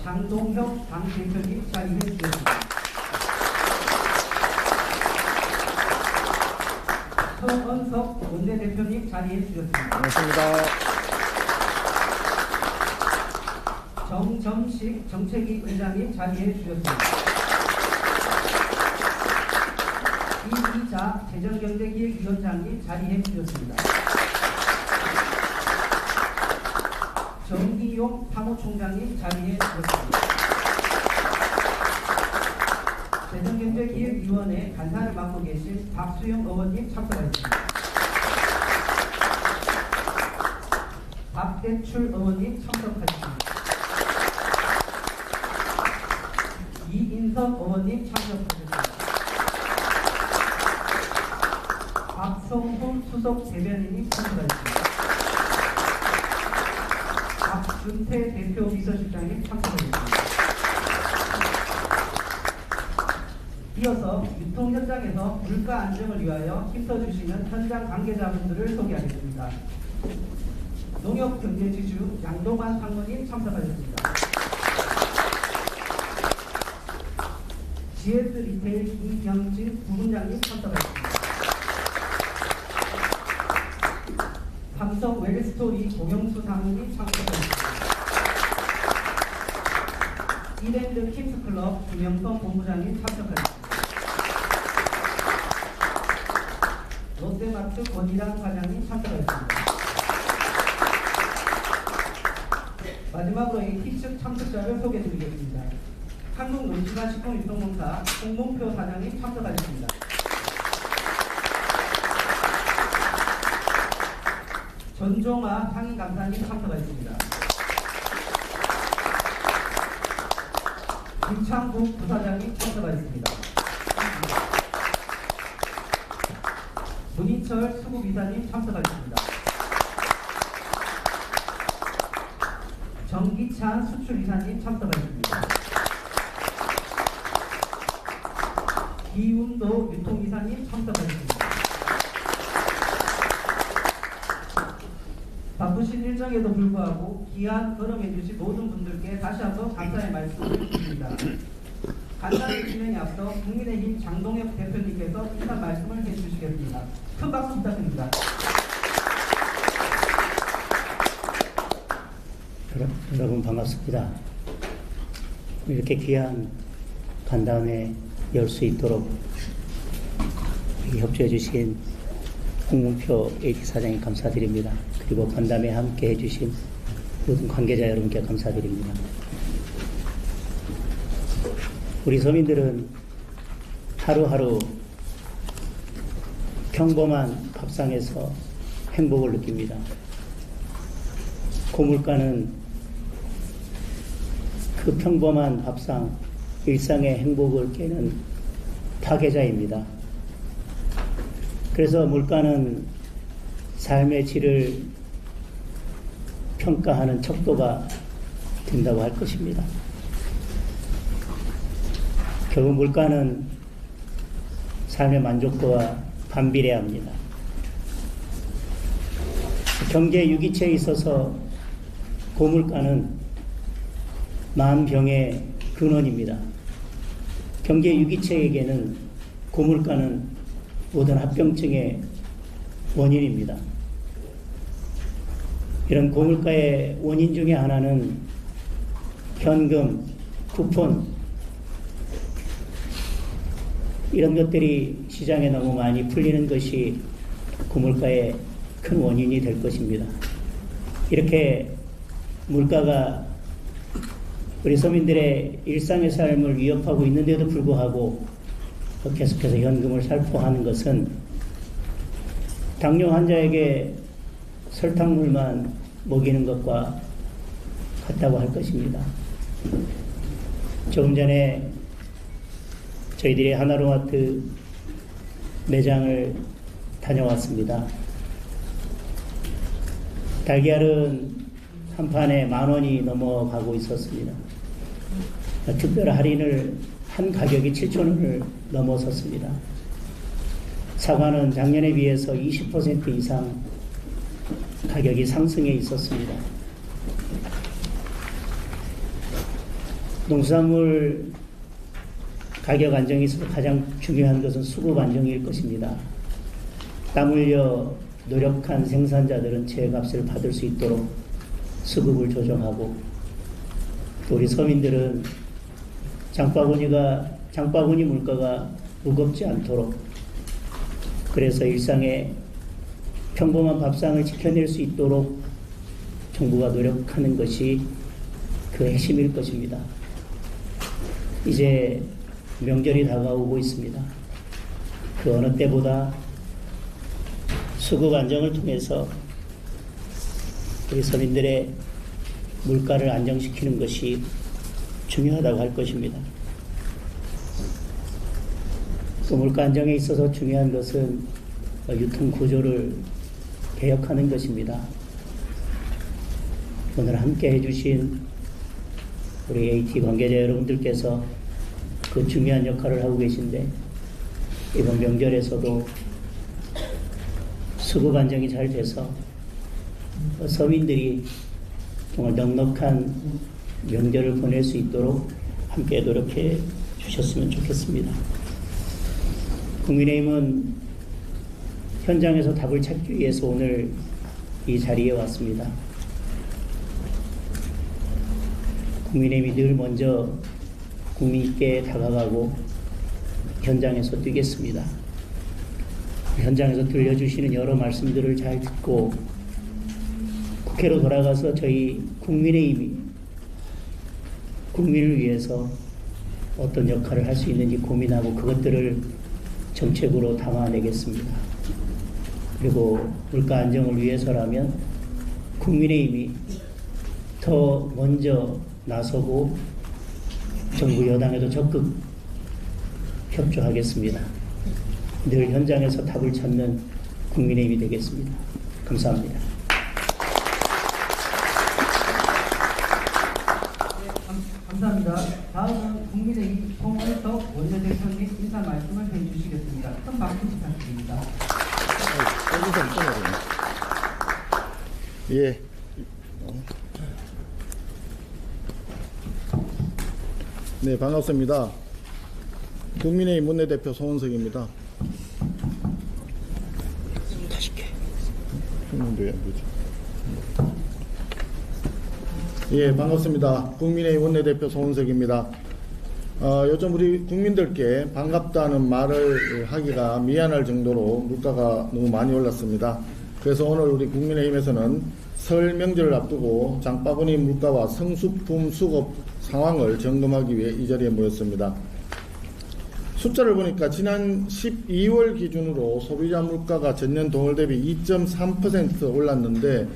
장동혁 당대표님 자리해 주셨습니다. 서은석 원내대표님 자리해 주셨습니다. 반갑습니다. 정점식 정책위 의장님 자리해 주셨습니다. 이이자 재정경제기획위원장님 자리해 주셨습니다. 정기용 사무총장님 자리해 주셨습니다. 재정경제기획위원회 간사를 맡고 계신 박수영 의원님 참석하셨습니다. 박대출 의원님 참석하셨습니다. 이인선 의원님 참석하셨습니다. 박성훈 수석 대변인님 참석하셨습니다. 박준태 대표 비서실장님 참석하셨습니다. 이어서 유통현장에서 물가 안정을 위하여 힘써주시는 현장 관계자분들을 소개하겠습니다. 농협경제지주 양동환 상무님 참석하셨습니다. GS 리테일 이경진 부분장님 참석하셨습니다. 삼성 웰스토리 고경수 상무님 참석하셨습니다. 이랜드 킹스클럽 김영선 본부장님 참석하셨습니다. 롯데마트 권희랑 과장님 참석하셨습니다. 마지막으로 A팀측 참석자를 소개해드리겠습니다. 한국농지가식품유통공사 홍문표 사장님 참석하셨습니다. 전종화 상임감사님 참석하셨습니다. 김창국 부사장님 참석하셨습니다. 문희철 수구이사님 참석하셨습니다. 정기찬 수출이사님 참석하셨습니다. 이운도 유통이사님 참석하셨습니다. 바쁘신 일정에도 불구하고 귀한 걸음해주신 모든 분들께 다시 한번 감사의 말씀을 드립니다. 간단히 진행에 앞서 국민의힘 장동혁 대표님께서 인사 말씀을 해주시겠습니다. 큰 박수 부탁드립니다. 여러분 반갑습니다. 이렇게 귀한 간담회 열 수 있도록 협조해 주신 홍문표 AT 사장님 감사드립니다. 그리고 간담회 함께 해주신 모든 관계자 여러분께 감사드립니다. 우리 서민들은 하루하루 평범한 밥상에서 행복을 느낍니다. 고물가는 그 평범한 밥상, 일상의 행복을 깨는 파괴자입니다. 그래서 물가는 삶의 질을 평가하는 척도가 된다고 할 것입니다. 결국 물가는 삶의 만족도와 반비례합니다. 경제 유기체에 있어서 고물가는 만병의 근원입니다. 경제 유기체에게는 고물가는 모든 합병증의 원인입니다. 이런 고물가의 원인 중에 하나는 현금, 쿠폰 이런 것들이 시장에 너무 많이 풀리는 것이 고물가의 큰 원인이 될 것입니다. 이렇게 물가가 우리 서민들의 일상의 삶을 위협하고 있는데도 불구하고 계속해서 현금을 살포하는 것은 당뇨 환자에게 설탕물만 먹이는 것과 같다고 할 것입니다. 조금 전에 저희들이 하나로마트 매장을 다녀왔습니다. 달걀은 한 판에 10,000원이 넘어가고 있었습니다. 특별 할인을 한 가격이 7,000원을 넘어섰습니다. 사과는 작년에 비해서 20% 이상 가격이 상승해 있었습니다. 농수산물 가격 안정에 있어서 가장 중요한 것은 수급 안정일 것입니다. 땀 흘려 노력한 생산자들은 제값을 받을 수 있도록 수급을 조정하고, 또 우리 서민들은 장바구니 물가가 무겁지 않도록, 그래서 일상의 평범한 밥상을 지켜낼 수 있도록 정부가 노력하는 것이 그 핵심일 것입니다. 이제 명절이 다가오고 있습니다. 그 어느 때보다 수급 안정을 통해서 우리 서민들의 물가를 안정시키는 것이 중요하다고 할 것입니다. 또 물가 안정에 있어서 중요한 것은 유통 구조를 개혁하는 것입니다. 오늘 함께 해주신 우리 AT 관계자 여러분들께서 그 중요한 역할을 하고 계신데, 이번 명절에서도 수급 안정이 잘 돼서 서민들이 정말 넉넉한 명절을 보낼 수 있도록 함께 노력해 주셨으면 좋겠습니다. 국민의힘은 현장에서 답을 찾기 위해서 오늘 이 자리에 왔습니다. 국민의힘이 늘 먼저 국민께 다가가고 현장에서 뛰겠습니다. 현장에서 들려주시는 여러 말씀들을 잘 듣고 국회로 돌아가서 저희 국민의힘이 국민을 위해서 어떤 역할을 할 수 있는지 고민하고 그것들을 정책으로 담아내겠습니다. 그리고 물가 안정을 위해서라면 국민의힘이 더 먼저 나서고 정부 여당에도 적극 협조하겠습니다. 늘 현장에서 답을 찾는 국민의힘이 되겠습니다. 감사합니다. 네, 감사합니다. 다음은 국민의힘 홍은석 원내대표님 인사 말씀을 해주시겠습니다. 큰 박수 부탁드립니다. 예. 네, 반갑습니다. 국민의힘 원내대표 송은석입니다. 예, 반갑습니다. 국민의힘 원내대표 송은석입니다. 요즘 우리 국민들께 반갑다는 말을 하기가 미안할 정도로 물가가 너무 많이 올랐습니다. 그래서 오늘 우리 국민의힘에서는 설 명절을 앞두고 장바구니 물가와 성수품 수급 상황을 점검하기 위해 이 자리에 모였습니다. 숫자를 보니까 지난 12월 기준으로 소비자 물가가 전년 동월 대비 2.3% 올랐는데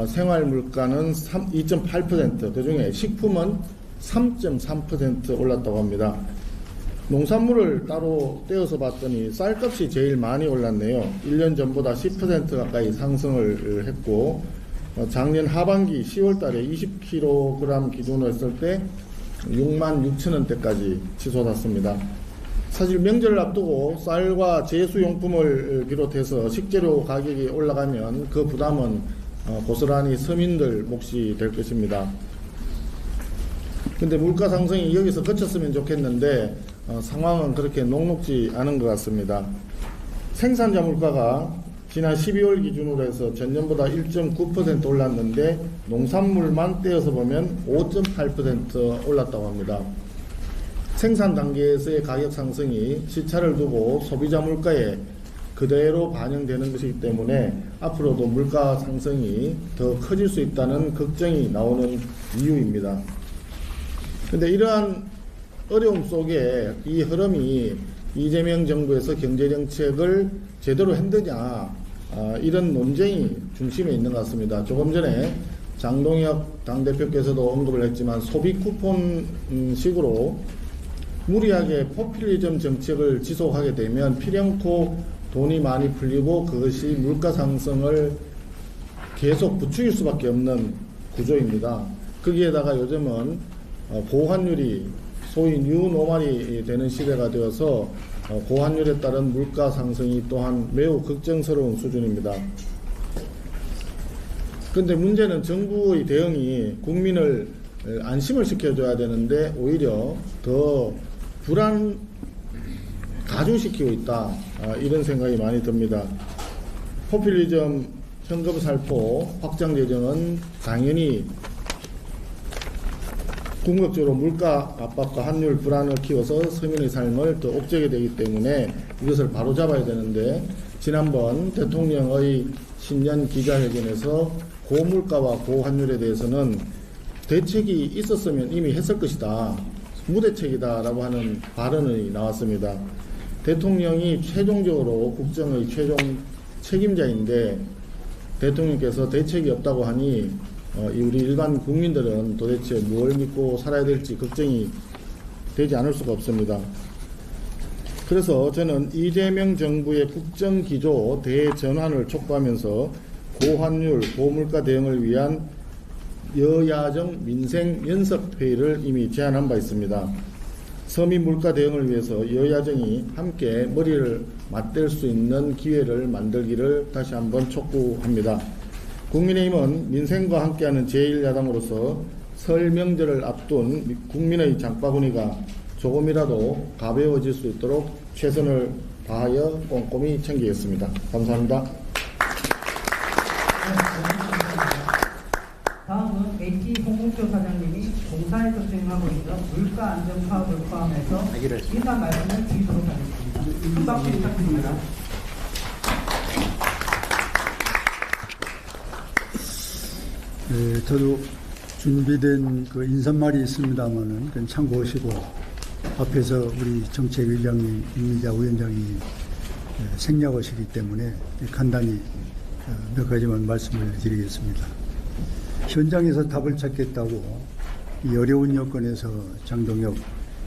생활 물가는 2.8%, 그중에 식품은 3.3% 올랐다고 합니다. 농산물을 따로 떼어서 봤더니 쌀값이 제일 많이 올랐네요. 1년 전보다 10% 가까이 상승을 했고, 작년 하반기 10월 달에 20kg 기준으로 했을 때 66,000원대까지 치솟았습니다. 사실 명절을 앞두고 쌀과 제수용품을 비롯해서 식재료 가격이 올라가면 그 부담은 고스란히 서민들 몫이 될 것입니다. 근데 물가 상승이 여기서 그쳤으면 좋겠는데 상황은 그렇게 녹록지 않은 것 같습니다. 생산자 물가가 지난 12월 기준으로 해서 전년보다 1.9% 올랐는데 농산물만 떼어서 보면 5.8% 올랐다고 합니다. 생산 단계에서의 가격 상승이 시차를 두고 소비자 물가에 그대로 반영되는 것이기 때문에 앞으로도 물가 상승이 더 커질 수 있다는 걱정이 나오는 이유입니다. 그런데 이러한 어려움 속에 이 흐름이 이재명 정부에서 경제정책을 제대로 했느냐, 이런 논쟁이 중심에 있는 것 같습니다. 조금 전에 장동혁 당대표께서도 언급을 했지만 소비 쿠폰식으로 무리하게 포퓰리즘 정책을 지속하게 되면 필연코 돈이 많이 풀리고 그것이 물가 상승을 계속 부추길 수밖에 없는 구조입니다. 거기에다가 요즘은 고환율이 소위 뉴노멀이 되는 시대가 되어서 고환율에 따른 물가 상승이 또한 매우 걱정스러운 수준입니다. 그런데 문제는 정부의 대응이 국민을 안심을 시켜줘야 되는데 오히려 더 불안 가중시키고 있다. 이런 생각이 많이 듭니다. 포퓰리즘 현금 살포 확장 예정은 당연히 궁극적으로 물가 압박과 환율 불안을 키워서 서민의 삶을 더 옥죄게 되기 때문에 이것을 바로잡아야 되는데, 지난번 대통령의 신년 기자회견에서 고물가와 고환율에 대해서는 대책이 있었으면 이미 했을 것이다, 무대책이다라고 하는 발언이 나왔습니다. 대통령이 최종적으로 국정의 최종 책임자인데 대통령께서 대책이 없다고 하니 우리 일반 국민들은 도대체 뭘 믿고 살아야 될지 걱정이 되지 않을 수가 없습니다. 그래서 저는 이재명 정부의 국정기조 대전환을 촉구하면서 고환율, 고물가 대응을 위한 여야정 민생연석회의를 이미 제안한 바 있습니다. 서민 물가 대응을 위해서 여야정이 함께 머리를 맞댈 수 있는 기회를 만들기를 다시 한번 촉구합니다. 국민의힘은 민생과 함께하는 제1야당으로서 설 명절을 앞둔 국민의 장바구니가 조금이라도 가벼워질 수 있도록 최선을 다하여 꼼꼼히 챙기겠습니다. 감사합니다. 다음은 HT 홍문표 사장님이 공사에서 수행하고 있는 물가 안정 사업을 포함해서 인사 말씀을 드리도록 하겠습니다. 큰 박수 부탁드립니다. 네, 저도 준비된 그 인사말이 있습니다만은 그건 참고하시고, 앞에서 우리 정책위원장님, 임미자 위원장이 생략하시기 때문에 간단히 몇 가지만 말씀을 드리겠습니다. 현장에서 답을 찾겠다고 이 어려운 여건에서 장동혁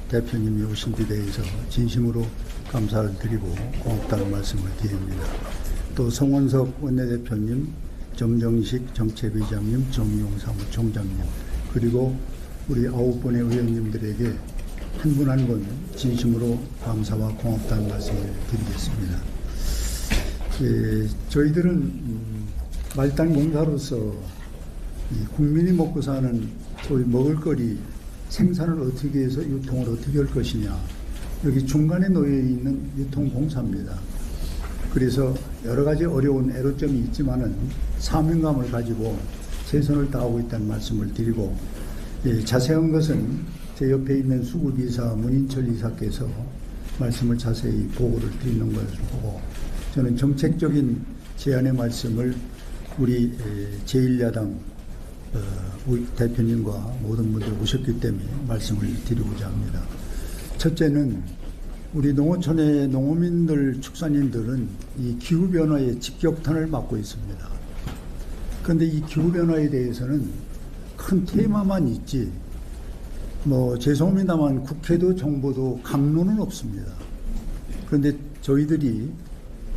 대표님이 오신 데 대해서 진심으로 감사를 드리고 고맙다는 말씀을 드립니다. 또 송원석 원내대표님, 정정식 정책위장님, 정의용 사무총장님, 그리고 우리 9분의 의원님들에게 한 분 한 분 진심으로 감사와 고맙다는 말씀을 드리겠습니다. 저희들은 말단 공사로서 이 국민이 먹고 사는 소위 먹을거리 생산을 어떻게 해서 유통을 어떻게 할 것이냐, 여기 중간에 놓여 있는 유통공사입니다. 그래서 여러 가지 어려운 애로점이 있지만은 사명감을 가지고 최선을 다하고 있다는 말씀을 드리고, 자세한 것은 제 옆에 있는 수급이사 문인철 이사께서 말씀을 자세히 보고를 드리는 것을 보고, 저는 정책적인 제안의 말씀을 우리 제1야당 대표님과 모든 분들 오셨기 때문에 말씀을 드리고자 합니다. 첫째는 우리 농어촌의 농어민들, 축산인들은 이 기후변화의 직격탄을 맞고 있습니다. 그런데 이 기후변화에 대해서는 큰 테마만 있지, 죄송합니다만 국회도 정부도 강론은 없습니다. 그런데 저희들이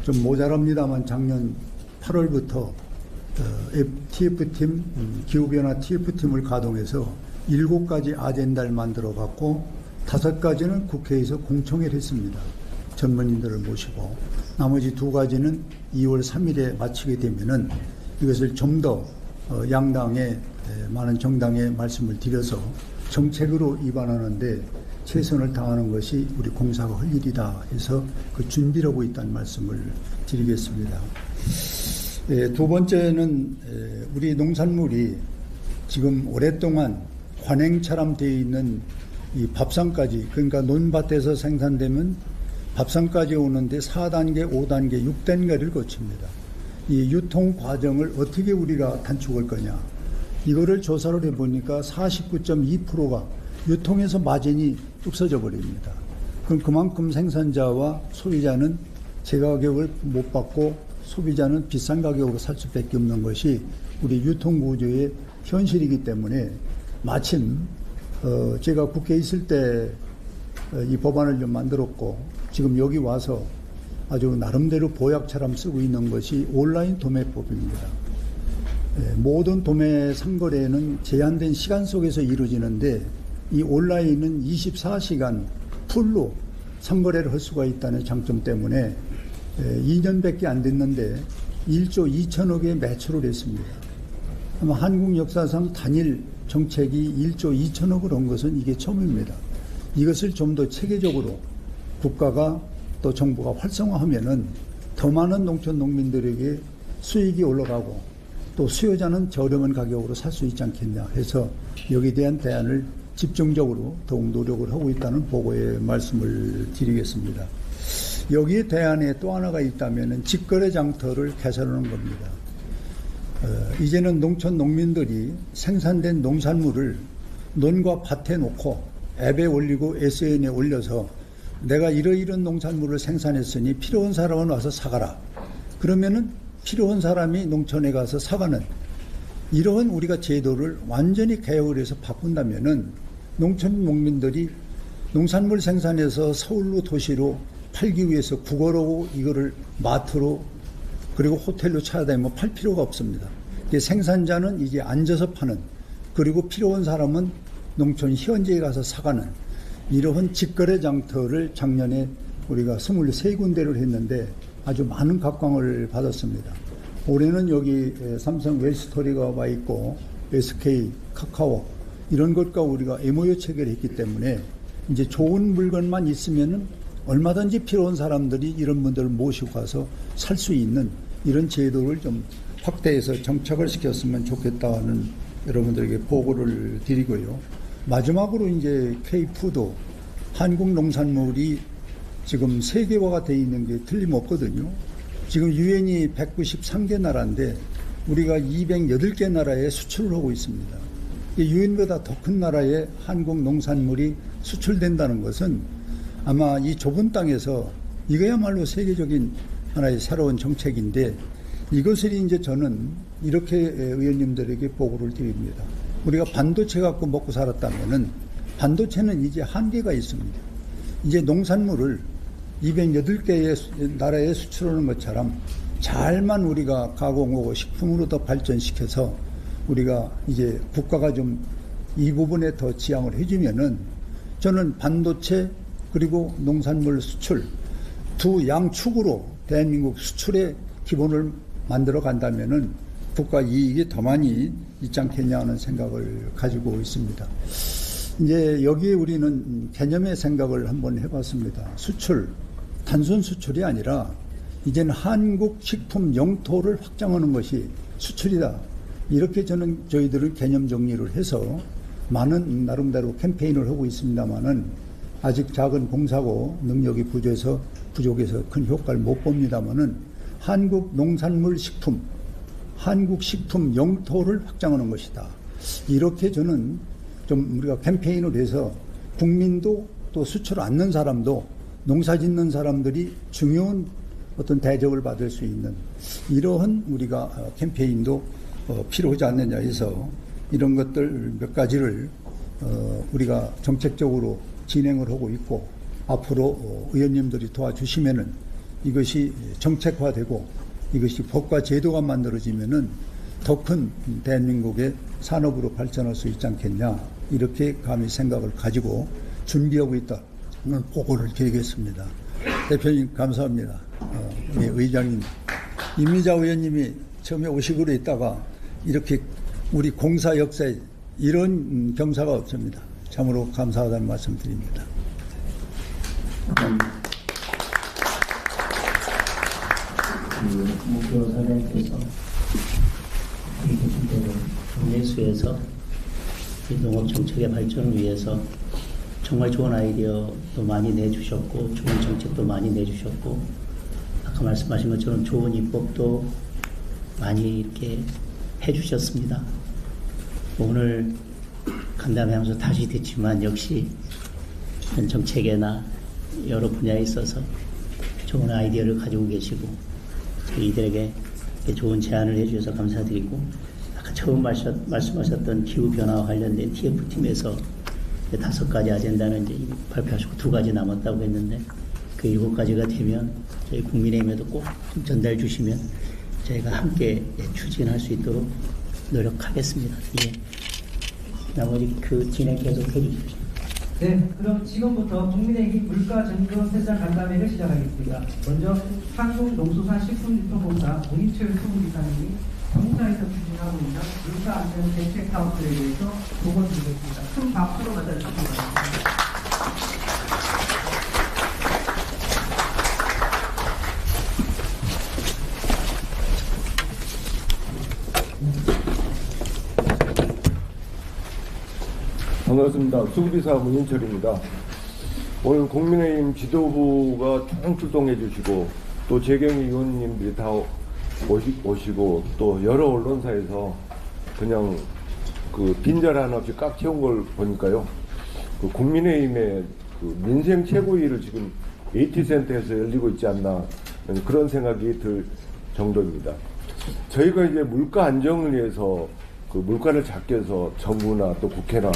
좀 모자랍니다만 작년 8월부터 TF팀, 기후변화 TF팀을 가동해서 7가지 아젠다를 만들어 갖고 5가지는 국회에서 공청회를 했습니다. 전문인들을 모시고, 나머지 2가지는 2월 3일에 마치게 되면은 이것을 좀 더 양당의 많은 정당에 말씀을 드려서 정책으로 입안하는데 최선을 다하는 것이 우리 공사가 할 일이다 해서 그 준비를 하고 있다는 말씀을 드리겠습니다. 두 번째는 우리 농산물이 지금 오랫동안 관행처럼 되어 있는 이 밥상까지, 그러니까 논밭에서 생산되면 밥상까지 오는데 4단계, 5단계, 6단계를 거칩니다. 이 유통 과정을 어떻게 우리가 단축할 거냐, 이거를 조사를 해보니까 49.2%가 유통에서 마진이 없어져 버립니다. 그럼 그만큼 생산자와 소비자는 제가격을 못 받고 소비자는 비싼 가격으로 살 수밖에 없는 것이 우리 유통구조의 현실이기 때문에, 마침 제가 국회에 있을 때 이 법안을 좀 만들었고, 지금 여기 와서 아주 나름대로 보약처럼 쓰고 있는 것이 온라인 도매법입니다. 모든 도매 상거래는 제한된 시간 속에서 이루어지는데, 이 온라인은 24시간 풀로 상거래를 할 수가 있다는 장점 때문에 2년밖에 안 됐는데 1조 2천억의 매출을 했습니다. 아마 한국 역사상 단일 정책이 1조 2천억을 온 것은 이게 처음입니다. 이것을 좀 더 체계적으로 국가가 또 정부가 활성화하면은 더 많은 농촌 농민들에게 수익이 올라가고 또 수요자는 저렴한 가격으로 살 수 있지 않겠냐 해서 여기에 대한 대안을 집중적으로 더욱 노력을 하고 있다는 보고에 말씀을 드리겠습니다. 여기에 대안에 또 하나가 있다면 직거래 장터를 개선하는 겁니다. 이제는 농촌 농민들이 생산된 농산물을 논과 밭에 놓고 앱에 올리고 SNS에 올려서 내가 이러이런 농산물을 생산했으니 필요한 사람은 와서 사가라. 그러면은 필요한 사람이 농촌에 가서 사가는 이러한 우리가 제도를 완전히 개혁을 해서 바꾼다면은 농촌 농민들이 농산물 생산해서 서울로 도시로 팔기 위해서 국어로 이거를 마트로 그리고 호텔로 찾아다니면 팔 필요가 없습니다. 생산자는 이제 앉아서 파는 그리고 필요한 사람은 농촌 현지에 가서 사가는 이러한 직거래 장터를 작년에 우리가 23군데를 했는데 아주 많은 각광을 받았습니다. 올해는 여기 삼성 웰스토리가 와 있고 SK, 카카오 이런 것과 우리가 MOU 체결을 했기 때문에 이제 좋은 물건만 있으면은 얼마든지 필요한 사람들이 이런 분들을 모시고 가서 살 수 있는 이런 제도를 좀 확대해서 정착을 시켰으면 좋겠다는 여러분들에게 보고를 드리고요. 마지막으로 이제 K푸드, 한국 농산물이 지금 세계화가 되어 있는 게 틀림없거든요. 지금 유엔이 193개 나라인데 우리가 208개 나라에 수출을 하고 있습니다. 유엔보다 더 큰 나라에 한국 농산물이 수출된다는 것은 아마 이 좁은 땅에서 이거야말로 세계적인 하나의 새로운 정책인데 이것을 이제 저는 이렇게 의원님들에게 보고를 드립니다. 우리가 반도체 갖고 먹고 살았다면은 반도체는 이제 한계가 있습니다. 이제 농산물을 208개의 나라에 수출하는 것처럼 잘만 우리가 가공하고 식품으로 더 발전시켜서 우리가 이제 국가가 좀 이 부분에 더 지향을 해주면은 저는 반도체 그리고 농산물 수출 두 양축으로 대한민국 수출의 기본을 만들어 간다면은 국가 이익이 더 많이 있지 않겠냐 하는 생각을 가지고 있습니다. 이제 여기에 우리는 개념의 생각을 한번 해봤습니다. 수출, 단순 수출이 아니라 이제는 한국 식품 영토를 확장하는 것이 수출이다. 이렇게 저희들은 개념 정리를 해서 많은 나름대로 캠페인을 하고 있습니다만은 아직 작은 공사고 능력이 부족해서 큰 효과를 못 봅니다만은 한국 농산물 식품, 한국 식품 영토를 확장하는 것이다. 이렇게 저는 좀 우리가 캠페인을 해서 국민도 또 수출 않는 사람도 농사 짓는 사람들이 중요한 어떤 대접을 받을 수 있는 이러한 우리가 캠페인도 필요하지 않느냐 해서 이런 것들 몇 가지를 우리가 정책적으로 진행을 하고 있고 앞으로 의원님들이 도와주시면은 이것이 정책화되고 이것이 법과 제도가 만들어지면은 더 큰 대한민국의 산업으로 발전할 수 있지 않겠냐 이렇게 감히 생각을 가지고 준비하고 있다는 보고를 드리겠습니다. 대표님 감사합니다. 우리 의장님 임미자 의원님이 처음에 오시기로 했다가 이렇게 우리 공사 역사에 이런 경사가 없습니다. 참으로 감사하다는 말씀 드립니다. 무교 사장님께서 국내수에서 농업 정책의 발전을 위해서 정말 좋은 아이디어도 많이 내주셨고 좋은 정책도 많이 내주셨고 아까 말씀하신 것처럼 좋은 입법도 많이 이렇게 해주셨습니다. 오늘 간담회하면서 다시 듣지만 역시 정책에나 여러 분야에 있어서 좋은 아이디어를 가지고 계시고 저희들에게 좋은 제안을 해주셔서 감사드리고 아까 처음 말씀하셨던 기후변화와 관련된 TF팀에서 5가지 아젠다는 이제 발표하시고 2가지 남았다고 했는데 그 7가지가 되면 저희 국민의힘에도 꼭 좀 전달 주시면 저희가 함께 추진할 수 있도록 노력하겠습니다. 예. 나머지 그 진행 계속 해주십시오. 네, 그럼 지금부터 국민의힘 물가전도세장 간담회를 시작하겠습니다. 먼저 한국농수산식품유통공사 문희철 수문이사님이 동사에서 추진하고 있는 물가 안전 대책 사업들에 대해서 보고드리겠습니다. 큰 박수로 맞아주시기 바랍니다. 반갑습니다. 수구비사 문인철입니다. 오늘 국민의힘 지도부가 총 출동해 주시고 또 재경희 의원님들이 다 오시고 또 여러 언론사에서 그냥 그 빈자리 하나 없이 꽉 채운 걸 보니까요. 그 국민의힘의 그 민생 최고위를 지금 AT센터에서 열리고 있지 않나 그런 생각이 들 정도입니다. 저희가 이제 물가 안정을 위해서 그 물가를 작게 해서 정부나 또 국회나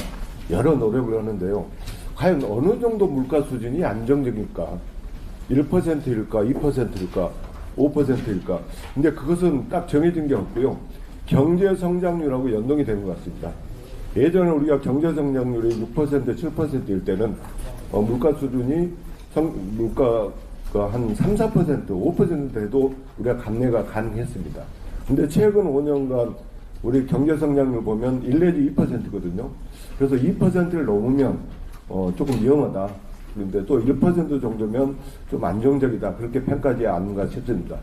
여러 노력을 하는데요. 과연 어느 정도 물가 수준이 안정적일까? 1%일까? 2%일까? 5%일까? 근데 그것은 딱 정해진 게 없고요. 경제 성장률하고 연동이 되는 것 같습니다. 예전에 우리가 경제 성장률이 6%, 7%일 때는 물가 수준이 물가가 한 3, 4%, 5% 해도 우리가 감내가 가능했습니다. 근데 최근 5년간 우리 경제 성장률 보면 1 내지 2%거든요. 그래서 2%를 넘으면 조금 위험하다. 그런데 또 1% 정도면 좀 안정적이다. 그렇게 평가하지 않는가 싶습니다.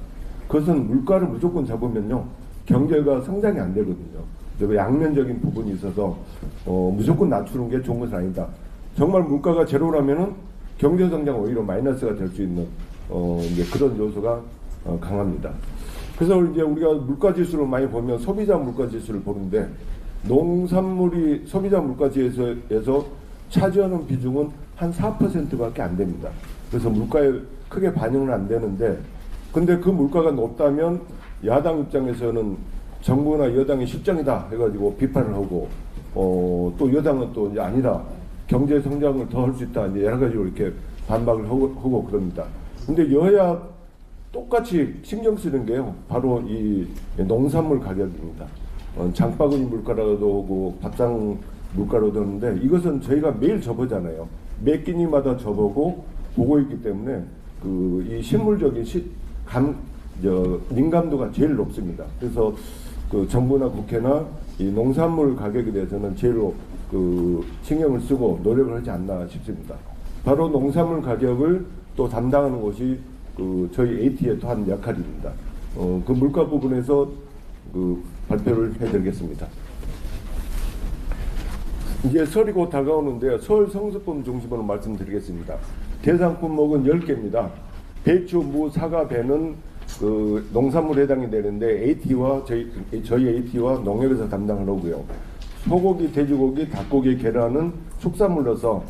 그것은 물가를 무조건 잡으면요. 경제가 성장이 안 되거든요. 그리고 양면적인 부분이 있어서 무조건 낮추는 게 좋은 것은 아니다. 정말 물가가 제로라면은 경제 성장 오히려 마이너스가 될 수 있는 이제 그런 요소가 강합니다. 그래서 이제 우리가 물가 지수를 많이 보면 소비자 물가 지수를 보는데 농산물이 소비자 물가 지수에서 차지하는 비중은 한 4%밖에 안 됩니다. 그래서 물가에 크게 반영은 안 되는데 근데 그 물가가 높다면 야당 입장에서는 정부나 여당이 실정이다 해가지고 비판을 하고 또 여당은 또 이제 아니다. 경제 성장을 더 할 수 있다. 이제 여러 가지로 이렇게 반박을 하고 그럽니다. 근데 여야 똑같이 신경 쓰는 게요. 바로 이 농산물 가격입니다. 장바구니 물가라도 하고 밥상 물가로도 하는데 이것은 저희가 매일 접어잖아요. 매 끼니마다 접어고 보고 있기 때문에 그 이 실물적인 민감도가 제일 높습니다. 그래서 그 정부나 국회나 이 농산물 가격에 대해서는 제일로 그 신경을 쓰고 노력을 하지 않나 싶습니다. 바로 농산물 가격을 또 담당하는 것이 그 저희 AT의 또한 역할입니다. 그 물가 부분에서 그 발표를 해드리겠습니다. 이제 설이 곧 다가오는데요. 설 성수품 중심으로 말씀드리겠습니다. 대상 품목은 10개입니다. 배추, 무, 사과, 배는 그 농산물에 해당이 되는데 AT와 저희 AT와 농협에서 담당을 하고요. 소고기, 돼지고기, 닭고기, 계란은 축산물로서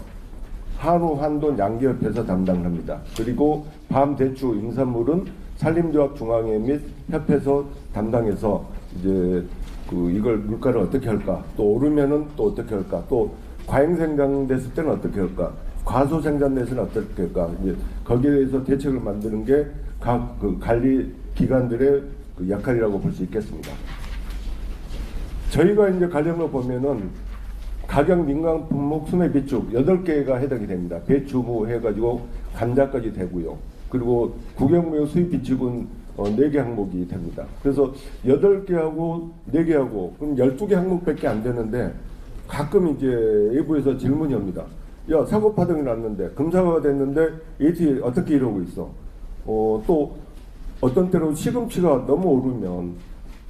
한우, 한돈, 양기협회에서 담당을 합니다. 그리고 밤, 대추, 임산물은 산림조합 중앙회 및 협회에서 담당해서 이제 그 이걸 물가를 어떻게 할까? 또 오르면은 또 어떻게 할까? 또 과잉 생산됐을 때는 어떻게 할까? 과소 생산됐을 때는 어떻게 할까? 이제 거기에 대해서 대책을 만드는 게 각 그 관리 기관들의 그 역할이라고 볼 수 있겠습니다. 저희가 이제 관련으로 보면은 가격 민감 품목 수매 비축 8개가 해당이 됩니다. 배추, 무 해가지고 감자까지 되고요. 그리고 국영무역 수입 비축은 4개 항목이 됩니다. 그래서 8개하고 4개하고 그럼 12개 항목밖에 안 되는데 가끔 이제 외부에서 질문이 옵니다. 야, 사고 파동이 났는데 금사과가 됐는데 AT 어떻게 이러고 있어? 또 어떤 때로 시금치가 너무 오르면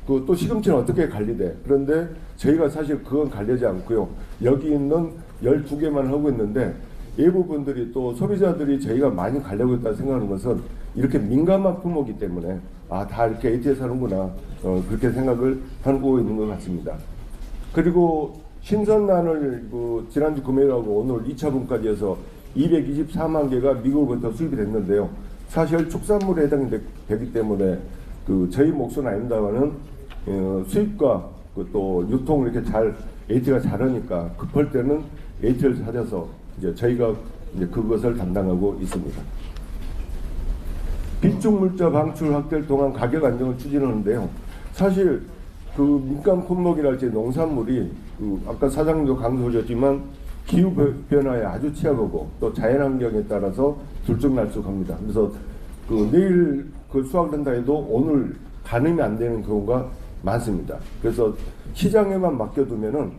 또 시금치는 어떻게 관리돼? 그런데 저희가 사실 그건 관리하지 않고요. 여기 있는 12개만 하고 있는데 일부 분들이 또 소비자들이 저희가 많이 관리하고 있다고 생각하는 것은 이렇게 민감한 품목이기 때문에 다 이렇게 AT에서 하는구나 그렇게 생각을 하고 있는 것 같습니다. 그리고 신선란을 지난주 금요일하고 오늘 2차분까지 해서 224만 개가 미국으로부터 수입이 됐는데요. 사실 축산물에 해당이 되기 때문에 저희 몫은 아닙니다만은 수입과 또 유통을 이렇게 잘 AT가 잘하니까 급할 때는 AT를 찾아서 이제 저희가 이제 그것을 담당하고 있습니다. 비축물자 방출 확대를 통한 가격 안정을 추진하는데요. 사실 민감 품목이랄지 농산물이 아까 사장님도 강조하셨지만 기후 변화에 아주 취약하고 또 자연환경에 따라서 들쭉날쭉합니다. 그래서 내일 수확된다 해도 오늘 가늠이 안 되는 경우가 많습니다. 그래서 시장에만 맡겨두면은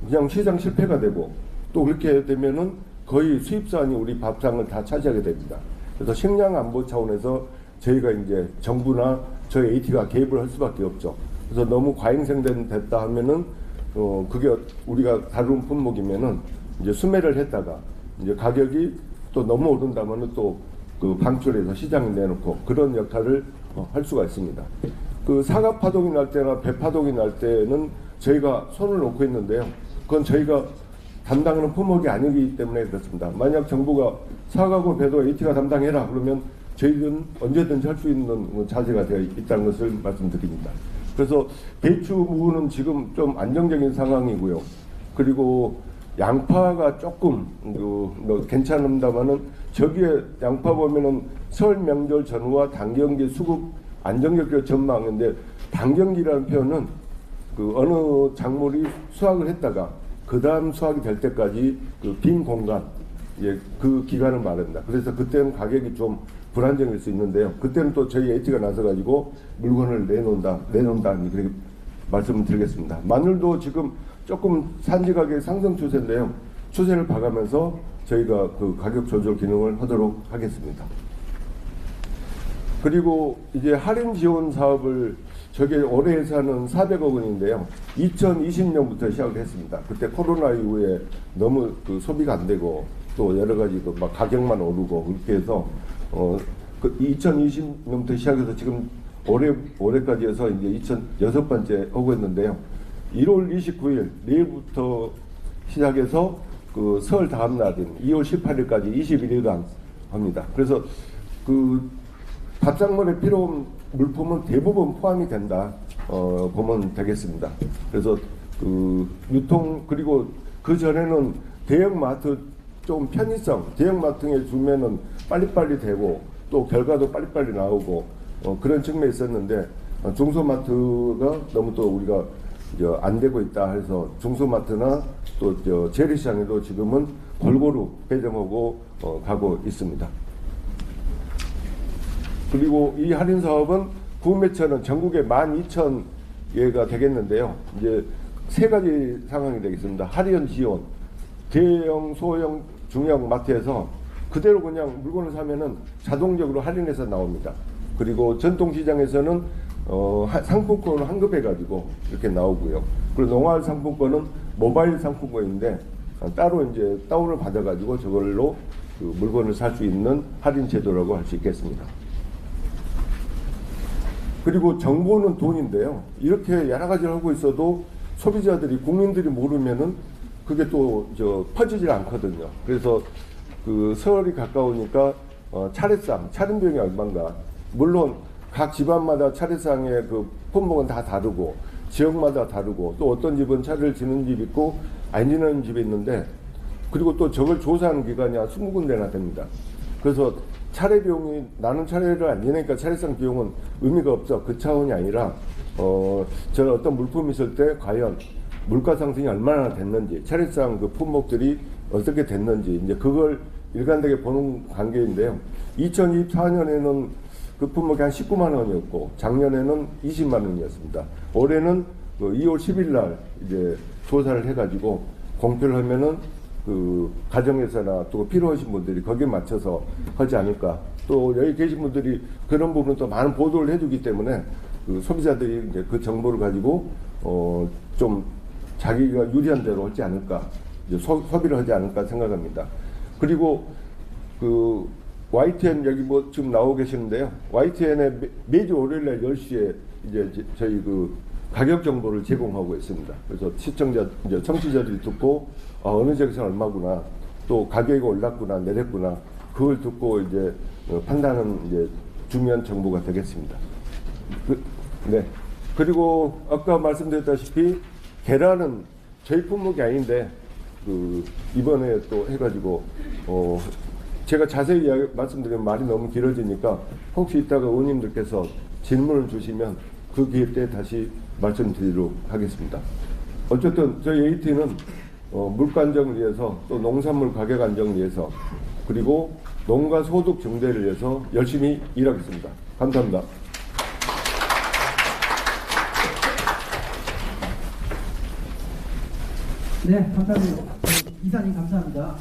그냥 시장 실패가 되고 또 그렇게 되면은 거의 수입산이 우리 밥상을 다 차지하게 됩니다. 그래서 식량 안보 차원에서 저희가 이제 정부나 저희 AT가 개입을 할 수밖에 없죠. 그래서 너무 과잉생됐다 하면은 그게 우리가 다룬 품목이면은 이제 수매를 했다가 이제 가격이 또 너무 오른다면은 또 그 방출해서 시장에 내놓고 그런 역할을 할 수가 있습니다. 그 사과 파동이 날 때나 배 파동이 날 때는 저희가 손을 놓고 있는데요. 그건 저희가 담당하는 품목이 아니기 때문에 그렇습니다. 만약 정부가 사과고 배도 AT가 담당해라 그러면 저희는 언제든지 할 수 있는 자세가 되어 있다는 것을 말씀드립니다. 그래서 배추, 무는 지금 좀 안정적인 상황이고요. 그리고 양파가 조금 괜찮습니다만은 저기에 양파 보면은 설 명절 전후와 단경기 수급 안정적인 전망인데 단경기라는 표현은 그 어느 작물이 수확을 했다가 그 다음 수확이 될 때까지 그 빈 공간, 예, 그 기간을 말합니다. 그래서 그때는 가격이 좀 불안정일 수 있는데요. 그때는 또 저희 AT가 나서가지고 물건을 내놓는다 그렇게 말씀을 드리겠습니다. 마늘도 지금 조금 산지 가격 상승 추세인데요. 추세를 봐가면서 저희가 그 가격 조절 기능을 하도록 하겠습니다. 그리고 이제 할인 지원 사업을 저게 올해 예산은 400억 원인데요. 2020년부터 시작을 했습니다. 그때 코로나 이후에 너무 그 소비가 안 되고 또 여러 가지 막 가격만 오르고 그렇게 해서 그 2020년부터 시작해서 지금 올해까지 해서 이제 2006번째 하고 있는데요. 1월 29일 내일부터 시작해서 그 설 다음 날인 2월 18일까지 21일간 합니다. 그래서 그 밥상머리에 필요한 물품은 대부분 포함이 된다 보면 되겠습니다. 그래서 그 유통 그리고 그 전에는 대형마트 좀 편의성 대형마트에 주면은 빨리빨리 되고 또 결과도 빨리빨리 나오고 그런 측면이 있었는데 중소마트가 너무 또 우리가 안 되고 있다 해서 중소마트나 또 재래시장에도 지금은 골고루 배정하고 가고 있습니다. 그리고 이 할인 사업은 구매처는 전국에 12,000개가 되겠는데요. 이제 세 가지 상황이 되겠습니다. 할인 지원, 대형, 소형, 중형 마트에서 그대로 그냥 물건을 사면은 자동적으로 할인해서 나옵니다. 그리고 전통시장에서는 상품권을 환급해가지고 이렇게 나오고요. 그리고 농활 상품권은 모바일 상품권인데 따로 이제 다운을 받아가지고 저걸로 그 물건을 살 수 있는 할인 제도라고 할 수 있겠습니다. 그리고 정보는 돈인데요. 이렇게 여러 가지를 하고 있어도 소비자들이 국민들이 모르면은 그게 또 퍼지질 않거든요. 그래서 그 설이 가까우니까 차례상, 차림비용이 얼마인가. 물론 각 집안마다 차례상의 그 품목은 다 다르고 지역마다 다르고 또 어떤 집은 차를 지는 집 있고 안 지는 집이 있는데 그리고 또 저걸 조사하는 기간이 한 20군데나 됩니다. 그래서 차례 비용이 나는 차례를 안 지내니까 차례상 비용은 의미가 없어. 그 차원이 아니라 저는 어떤 물품이 있을 때 과연 물가 상승이 얼마나 됐는지 차례상 그 품목들이 어떻게 됐는지 이제 그걸 일관되게 보는 관계인데요. 2024년에는 그 품목이 한 19만 원이었고 작년에는 20만 원이었습니다. 올해는 2월 10일 날 이제 조사를 해가지고 공표를 하면은 그 가정에서나 또 필요하신 분들이 거기에 맞춰서 하지 않을까. 또 여기 계신 분들이 그런 부분은 또 많은 보도를 해주기 때문에 그 소비자들이 이제 그 정보를 가지고 좀 자기가 유리한 대로 하지 않을까, 이제 소비를 하지 않을까 생각합니다. 그리고 그 YTN 여기 뭐 지금 나오고 계시는데요. YTN에 매주 월요일날 10시에 이제 저희 그 가격 정보를 제공하고 있습니다. 그래서 시청자, 이제 청취자들이 듣고 어느 지역에서 얼마구나, 또 가격이 올랐구나, 내렸구나, 그걸 듣고 이제 판단하는 이제 중요한 정보가 되겠습니다. 네. 그리고 아까 말씀드렸다시피 계란은 저희 품목이 아닌데 그 이번에 또 해가지고 제가 자세히 말씀드리면 말이 너무 길어지니까 혹시 이따가 의원님들께서 질문을 주시면 그 기회 때 다시 말씀드리도록 하겠습니다. 어쨌든 저희 AT는 물가 안정을 위해서 또 농산물 가격 안정을 위해서 그리고 농가 소득 증대를 위해서 열심히 일하겠습니다. 감사합니다. 네, 감사합니다. 이사님 감사합니다.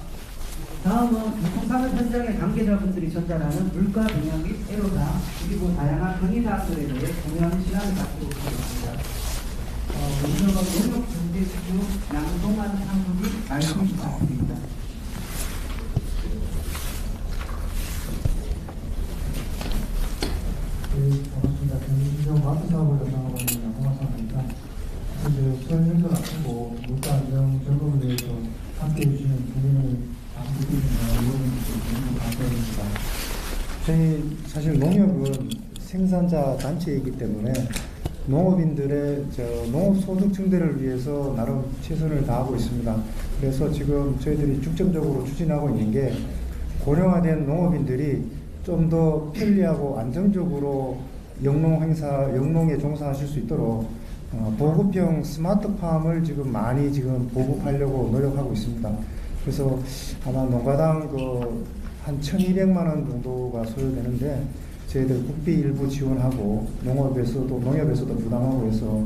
다음은 유통산업 현장의 관계자분들이 전달하는 물가 동향 및 애로사항 그리고 다양한 건의사항들에 대해 공유하는 시간을 갖도록 하겠습니다. 먼저 농협경제지주 양동환 상무님 말씀 부탁드립니다. 네, 반갑습니다. 경기지점 마트사업을 담당하고 있는 양동환 상무입니다. 현재 수행연도 앞두고 물가 안정 점검에 대해서 함께해 주시는 국민의 당국인과 의원님께 너무 감사드립니다. 저희 사실 농협은 생산자 단체이기 때문에 농업인들의 농업 소득 증대를 위해서 나름 최선을 다하고 있습니다. 그래서 지금 저희들이 중점적으로 추진하고 있는 게 고령화된 농업인들이 좀 더 편리하고 안정적으로 영농에 종사하실 수 있도록 보급형 스마트팜을 지금 많이 보급하려고 노력하고 있습니다. 그래서 아마 농가당 한 1,200만 원 정도가 소요되는데 저희들 국비 일부 지원하고 농협에서도 부담하고 해서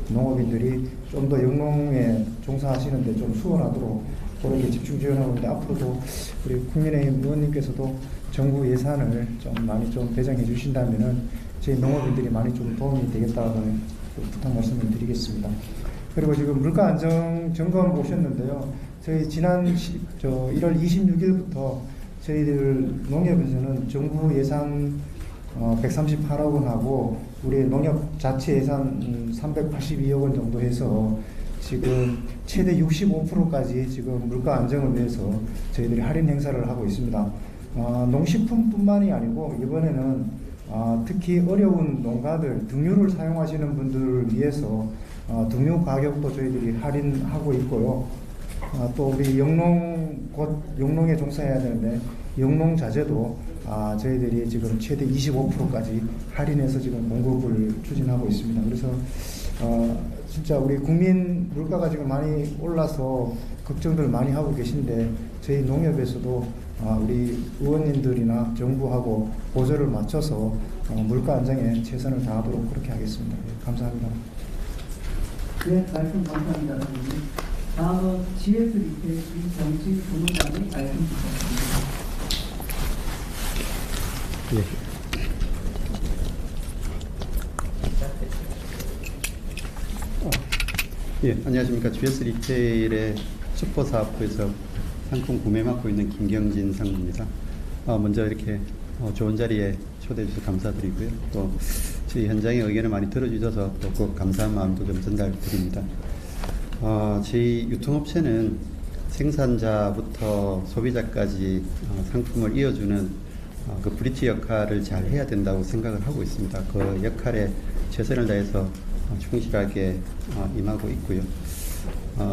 농업인들이 좀 더 영농에 종사하시는데 좀 수월하도록 그렇게 집중 지원하고 있는데 앞으로도 우리 국민의힘 의원님께서도 정부 예산을 좀 많이 좀 배정해 주신다면은 저희 농업인들이 많이 좀 도움이 되겠다는 부탁 말씀을 드리겠습니다. 그리고 지금 물가 안정 점검 오셨는데요. 저희 지난 1월 26일부터 저희들 농협에서는 정부 예산 138억 원하고 우리 농협 자체 예산 382억 원 정도 해서 지금 최대 65%까지 지금 물가 안정을 위해서 저희들이 할인 행사를 하고 있습니다. 농식품뿐만이 아니고 이번에는 특히 어려운 농가들 등유를 사용하시는 분들을 위해서 등유 가격도 저희들이 할인하고 있고요. 또 우리 곧 영농에 종사해야 되는데 영농 자재도 저희들이 지금 최대 25%까지 할인해서 지금 공급을 추진하고 있습니다. 그래서 진짜 우리 국민 물가가 지금 많이 올라서 걱정들 많이 하고 계신데 저희 농협에서도 우리 의원님들이나 정부하고 보조를 맞춰서 물가 안정에 최선을 다하도록 그렇게 하겠습니다. 감사합니다. 네, 말씀 감사합니다. 선생님. 다음은 GS 리테일 이정진 부문장님 말씀 부탁드립니다. 안녕하십니까. GS 리테일의 슈퍼사업부에서 상품 구매 맡고 있는 김경진 상무입니다. 먼저 이렇게 좋은 자리에 초대해 주셔서 감사드리고요. 또 저희 현장의 의견을 많이 들어주셔서 또 그 감사한 마음도 좀 전달드립니다. 저희 유통업체는 생산자부터 소비자까지 상품을 이어주는 그 브릿지 역할을 잘 해야 된다고 생각을 하고 있습니다. 그 역할에 최선을 다해서 충실하게 임하고 있고요.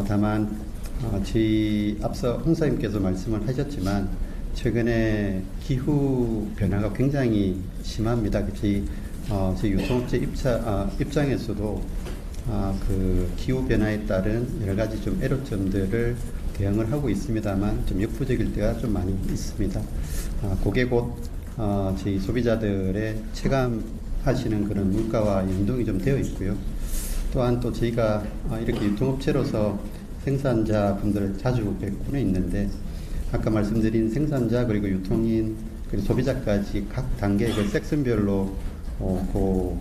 다만 저희 앞서 홍사님께서 말씀을 하셨지만 최근에 기후 변화가 굉장히 심합니다. 저희 유통업체 입장에서도 그 기후 변화에 따른 여러 가지 좀 애로점들을 대응을 하고 있습니다만 좀 역부족일 때가 좀 많이 있습니다. 그게 곧 저희 소비자들의 체감하시는 그런 물가와 연동이 좀 되어 있고요. 또한 또 저희가 이렇게 유통업체로서 생산자분들을 자주 뵙고는 있는데 아까 말씀드린 생산자 그리고 유통인 그리고 소비자까지 각 단계의 그 섹션별로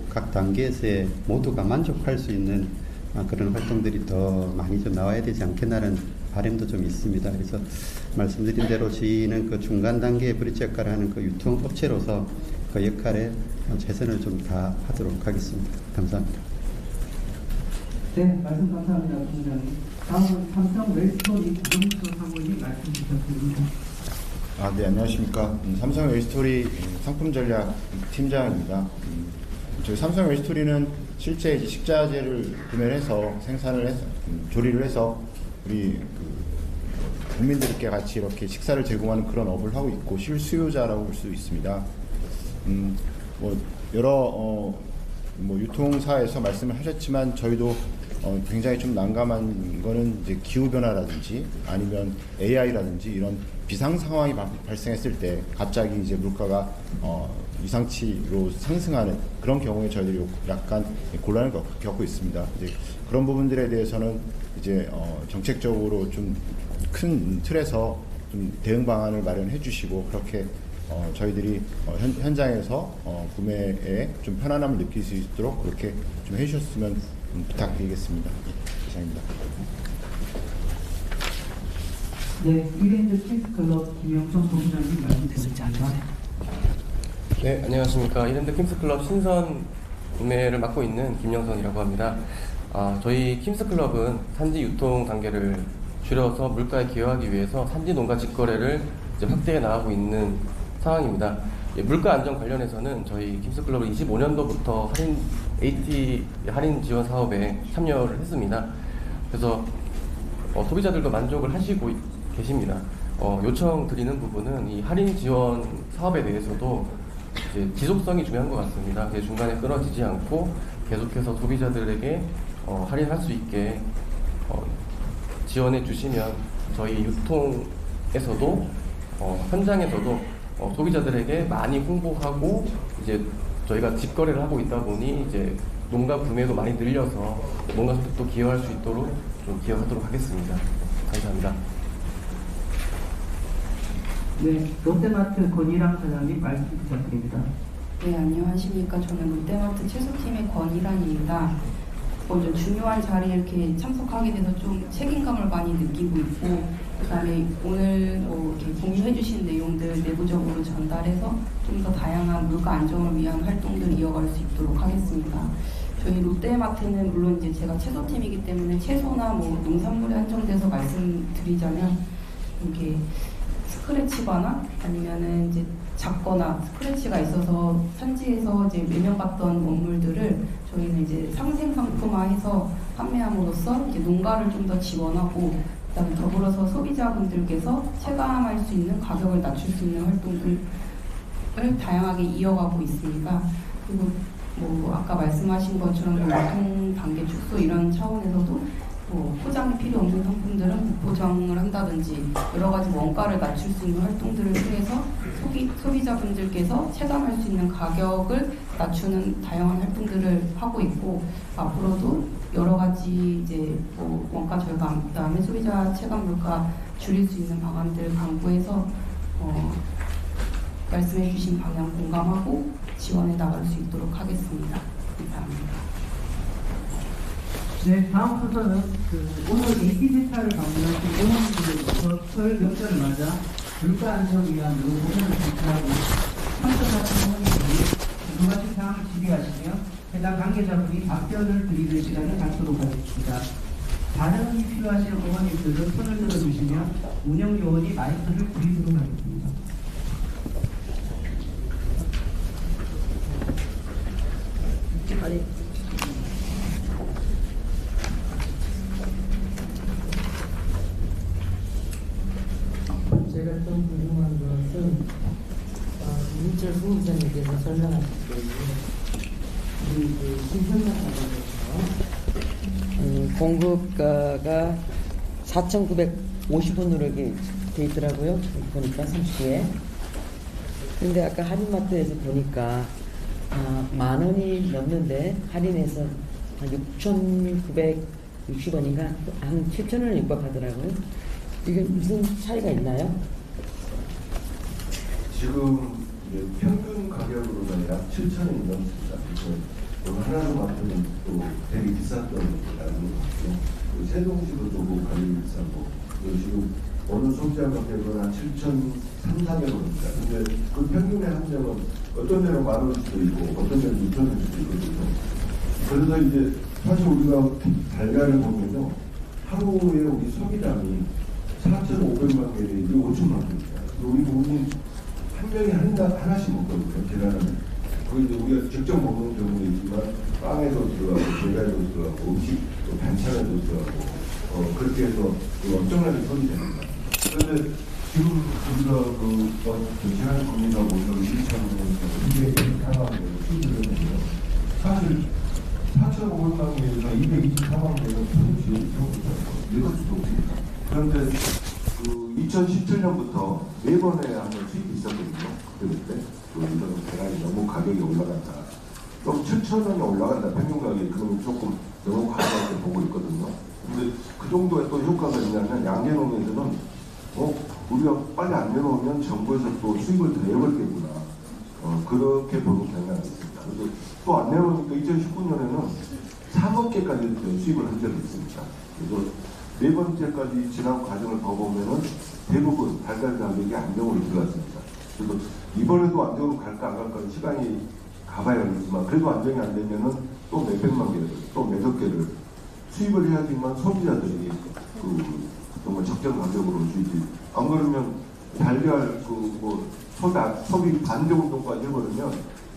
각 단계에서의 모두가 만족할 수 있는 그런 활동들이 더 많이 좀 나와야 되지 않겠나는 바람도 좀 있습니다. 그래서 말씀드린 대로 저희는 그 중간 단계의 브릿지 역할을 하는 그 유통업체로서 그 역할에 최선을 좀 다하도록 하겠습니다. 감사합니다. 네, 말씀 감사합니다. 부문장님. 다음은 삼성 웰스토리 구정수 상무님 말씀 부탁드립니다. 네, 안녕하십니까. 삼성 웰스토리 상품 전략 팀장입니다. 저희 삼성 웰스토리는 실제 이제 식자재를 구매를 해서 생산을 해서 조리를 해서 우리 국민들께 같이 이렇게 식사를 제공하는 그런 업을 하고 있고 실수요자라고 볼 수 있습니다. 여러 유통사에서 말씀을 하셨지만 저희도 굉장히 좀 난감한 거는 이제 기후변화라든지 아니면 AI라든지 이런 비상 상황이 발생했을 때 갑자기 이제 물가가 이상치로 상승하는 그런 경우에 저희들이 약간 곤란을 겪고 있습니다. 이제 그런 부분들에 대해서는 이제 정책적으로 좀 큰 틀에서 좀 대응 방안을 마련해 주시고 그렇게 저희들이 현장에서 구매에 좀 편안함을 느낄 수 있도록 그렇게 좀 해주셨으면 부탁드리겠습니다. 이상입니다. 네, 이랜드 킹스클럽 김영선 본부장님 말씀 드리겠습니다. 네, 안녕하십니까. 이랜드 킴스클럽 신선 구매를 맡고 있는 김영선이라고 합니다. 저희 킴스클럽은 산지 유통 단계를 줄여서 물가에 기여하기 위해서 산지 농가 직거래를 이제 확대해 나가고 있는 상황입니다. 물가 안정 관련해서는 저희 킴스클럽은 25년도부터 AT 할인 지원 사업에 참여를 했습니다. 그래서 소비자들도 만족을 하시고 계십니다. 요청드리는 부분은 이 할인 지원 사업에 대해서도 이제 지속성이 중요한 것 같습니다. 중간에 끊어지지 않고 계속해서 소비자들에게 할인할 수 있게 지원해 주시면 저희 유통에서도 현장에서도 소비자들에게 많이 홍보하고 이제 저희가 직거래를 하고 있다 보니 이제 농가 구매도 많이 늘려서 농가 소득도 기여할 수 있도록 좀 기여하도록 하겠습니다. 감사합니다. 네, 롯데마트 권일랑 사장님 말씀 부탁드립니다. 네, 안녕하십니까. 저는 롯데마트 채소팀의 권일환입니다. 먼저 중요한 자리에 이렇게 참석하게 돼서 좀 책임감을 많이 느끼고 있고, 그다음에 오늘 이렇게 공유해주신 내용들 내부적으로 전달해서 좀 더 다양한 물가 안정을 위한 활동들을 이어갈 수 있도록 하겠습니다. 저희 롯데마트는 물론 이제 제가 채소팀이기 때문에 채소나 뭐 농산물에 한정돼서 말씀드리자면 이렇게 스크래치거나 아니면은 이제 작거나 스크래치가 있어서 산지에서 이제 매명받던 원물들을 저희는 이제 상생 상품화해서 판매함으로써 이제 농가를 좀 더 지원하고 그다음에 더불어서 소비자분들께서 체감할 수 있는 가격을 낮출 수 있는 활동들을 다양하게 이어가고 있습니다. 그리고 뭐 아까 말씀하신 것처럼 유통 단계 축소 이런 차원에서도 포장이 필요 없는 상품들은 무포장을 한다든지 여러 가지 원가를 낮출 수 있는 활동들을 통해서 소비자분들께서 체감할 수 있는 가격을 낮추는 다양한 활동들을 하고 있고 앞으로도 여러 가지 이제 원가 절감, 그다음에 소비자 체감 물가 줄일 수 있는 방안들을 강구해서 말씀해주신 방향 공감하고 지원해 나갈 수 있도록 하겠습니다. 감사합니다. 네, 다음 순서는 오늘 AT센터를 방문하신 오원분들부터 설 명절을 맞아 물가 안정을 위한 공연을 진행하고 참석하신 어머니들이 궁금하신 사항을 질의하시며 해당 관계자분이 답변을 드리는 시간을 갖도록 하겠습니다. 발언이 필요하신 어머니들은 손을 들어주시면 운영요원이 마이크를 드리도록 하겠습니다. 제가 좀 궁금한 것은 민철 부부장님께서 설명하실 때 우리 신선장에서 공급가가 4,950원으로 이렇게 돼 있더라고요. 보니까 30개에. 근데 아까 할인마트에서 보니까 10,000원이 넘는데 할인해서 한 6,960원인가 한 7,000원을 육박하더라고요. 이게 무슨 차이가 있나요? 지금 평균 가격으로는 약 7,000원이 넘습니다. 그래서 하나로 맡으면 또 되게 비쌌던 거라는 거고요. 세동시도 조금 가격이 비싸고 지금 어느 소비자가격은 한 7,300원입니다. 근데 그 평균의 한정은 어떤 데는 10,000원 수도 있고 어떤 데는 6,000원 수도 있거든요. 그래서 이제 사실 우리가 달걀을 보면요. 하루에 우리 소비량이 4,500만 개에 5천만 개입니다. 우리 국민 한 명이 하나씩 먹거든요. 계란은. 거기 이제 우리가 직접 먹는 경우도 있지만 빵에도 들어가고 계란에도 들어가고 음식 또 반찬에도 들어가고 그렇게 해서 엄청나게 손이 됩니다. 그런데 지금 우리가 제한 국민과 모여서 2,224만 개를 수주했는데요. 사실 4,500만 개에서 224만 개가 소득시 이럴 수도 없습니다. 그런데 2017년부터 4번에 한번 수입이 있었거든요. 그때 이거는 계란이 너무 가격이 올라간다. 그럼 7,000원이 올라간다. 평균 가격이 그럼 조금 너무 과하게 보고 있거든요. 근데 그 정도의 또 효과가 있냐면 양계농에서는 우리가 빨리 안 내놓으면 정부에서 또 수익을 더 내버리겠구나. 그렇게 보는 경향이 있습니다. 그래서 또 안 내놓으니까 2019년에는 3억 개까지 수입을 한 적이 있습니다. 그래서 네 번째까지 지난 과정을 더 보면은 대부분 달달 가격이 안정으로 들어갔습니다. 그래서 이번에도 안정으로 갈까 안 갈까 시간이 가봐야겠지만 그래도 안정이 안 되면은 또 몇백만 개를 또 몇억 개를 수입을 해야지만 소비자들이 정말 적정 가격으로 주지. 안 그러면 달걀 소비 반대 운동까지 해버리면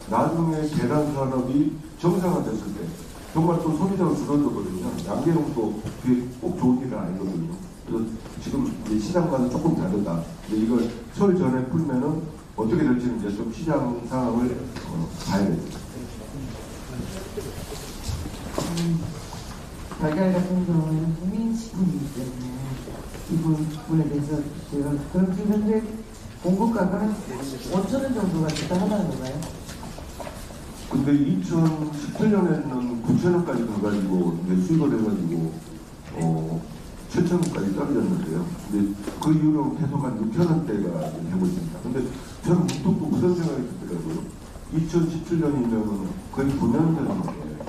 나중에 계란 산업이 정상화됐을 때 정말 또 소비자가 줄어들어 버리면 양계농도 그게 꼭 좋은 일은 아니거든요. 그래서 지금 이제 시장과는 조금 다르다. 근데 이걸 설 전에 풀면은 어떻게 될지는 이제 좀 시장 상황을 봐야겠죠. 달걀 같은 경우에는 국민식품이기 때문에 이 부분에 대해서 제가 그럼 지금 현재 공급가가 한 5,000원 정도가 적당하다는 건가요? 근데 2017년에는 9,000원까지 가가지고 이제 수익을 해가지고 7,000원까지 떨어졌는데요. 근데 그 이후로 계속 한 6,000원대가 되고 있습니다. 근데 저는 문득 그런 생각이 들더라고요. 2017년이면 거의 9년 전인데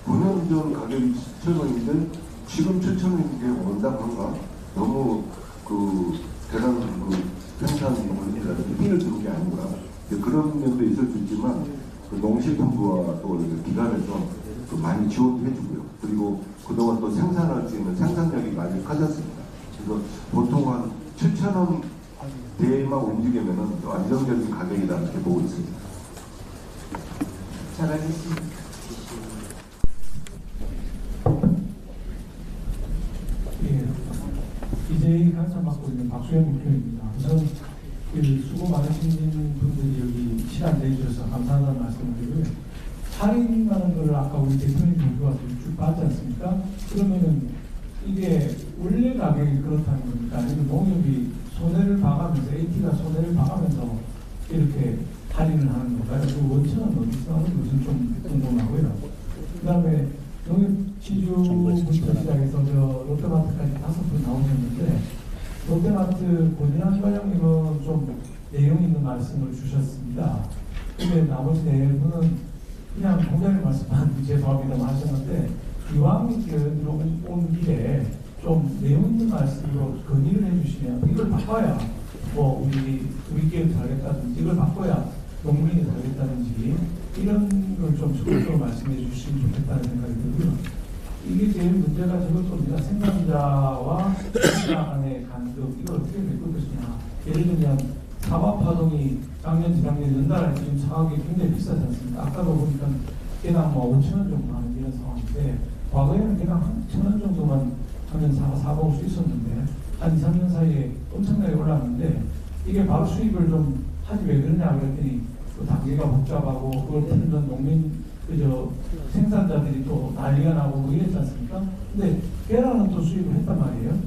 9년 전 가격이 7,000원인데 지금 7,000원인 게 온당한가? 너무 계란 생산 원리라든지 삐를 주는 게 아닌가? 그런 면도 있을 수 있지만 농식품부와 또 기관에서 많이 지원도 해주고요. 그리고 그동안 또 생산할 수 있는 생산력이 많이 커졌습니다. 그래서 보통 한 7,000원 대만 움직이면은 또 안정적인 가격이다 이렇게 보고 있습니다. 잘 알겠습니다. 이제 간섭 맡고 있는 박수현 국회의원입니다. 우선 수고 많으신 분들이 여기 시간 내주셔서 감사하다는 말씀을 드리고요. 할인하는 거를 아까 우리 대표님 정부가 쭉 봤지 않습니까? 그러면은 이게 원래 가격이 그렇다는 겁니까? 아니면 농협이 손해를 봐가면서 AT가 손해를 봐가면서 이렇게 할인을 하는 건가요? 그 원천은 어디서 하는 것은 좀 궁금하고요. 그 다음에 농협지주 시장에서 롯데마트까지 5분 나오셨는데 롯데마트 권인환 과장님은 좀 내용 있는 말씀을 주셨습니다. 근데 나머지 네 분은 그냥 공장님 말씀만 죄송합니다 하셨는데 이왕 온 길에 좀 내용 있는 말씀으로 건의를 해주시면 이걸 바꿔야 우리끼리 다르겠다든지 이걸 바꿔야 농민이 다르겠다든지 이런 걸 좀 적극적으로 말씀해 주시면 좋겠다는 생각이 들고요. 이게 제일 문제가 저것입니다. 생산자와 소비자 간의 간격 이걸 어떻게 메꿀 것이냐. 예를 들면 사과파동이 작년 재작년 연달아 지금 사과가 굉장히 비싸지 않습니까? 아까도 보니까 개당 5,000원 정도 하는 이런 상황인데 과거에는 개당 한 1,000원 정도만 하면 사과 먹을 수 있었는데 한 2, 3년 사이에 엄청나게 올랐는데 이게 바로 수입을 좀 하지 왜 그러냐 그랬더니 그 단계가 복잡하고 그걸 듣는 농민 생산자들이 또 난리가 나고 뭐 이랬지 않습니까? 근데 계란은 또 수입을 했단 말이에요.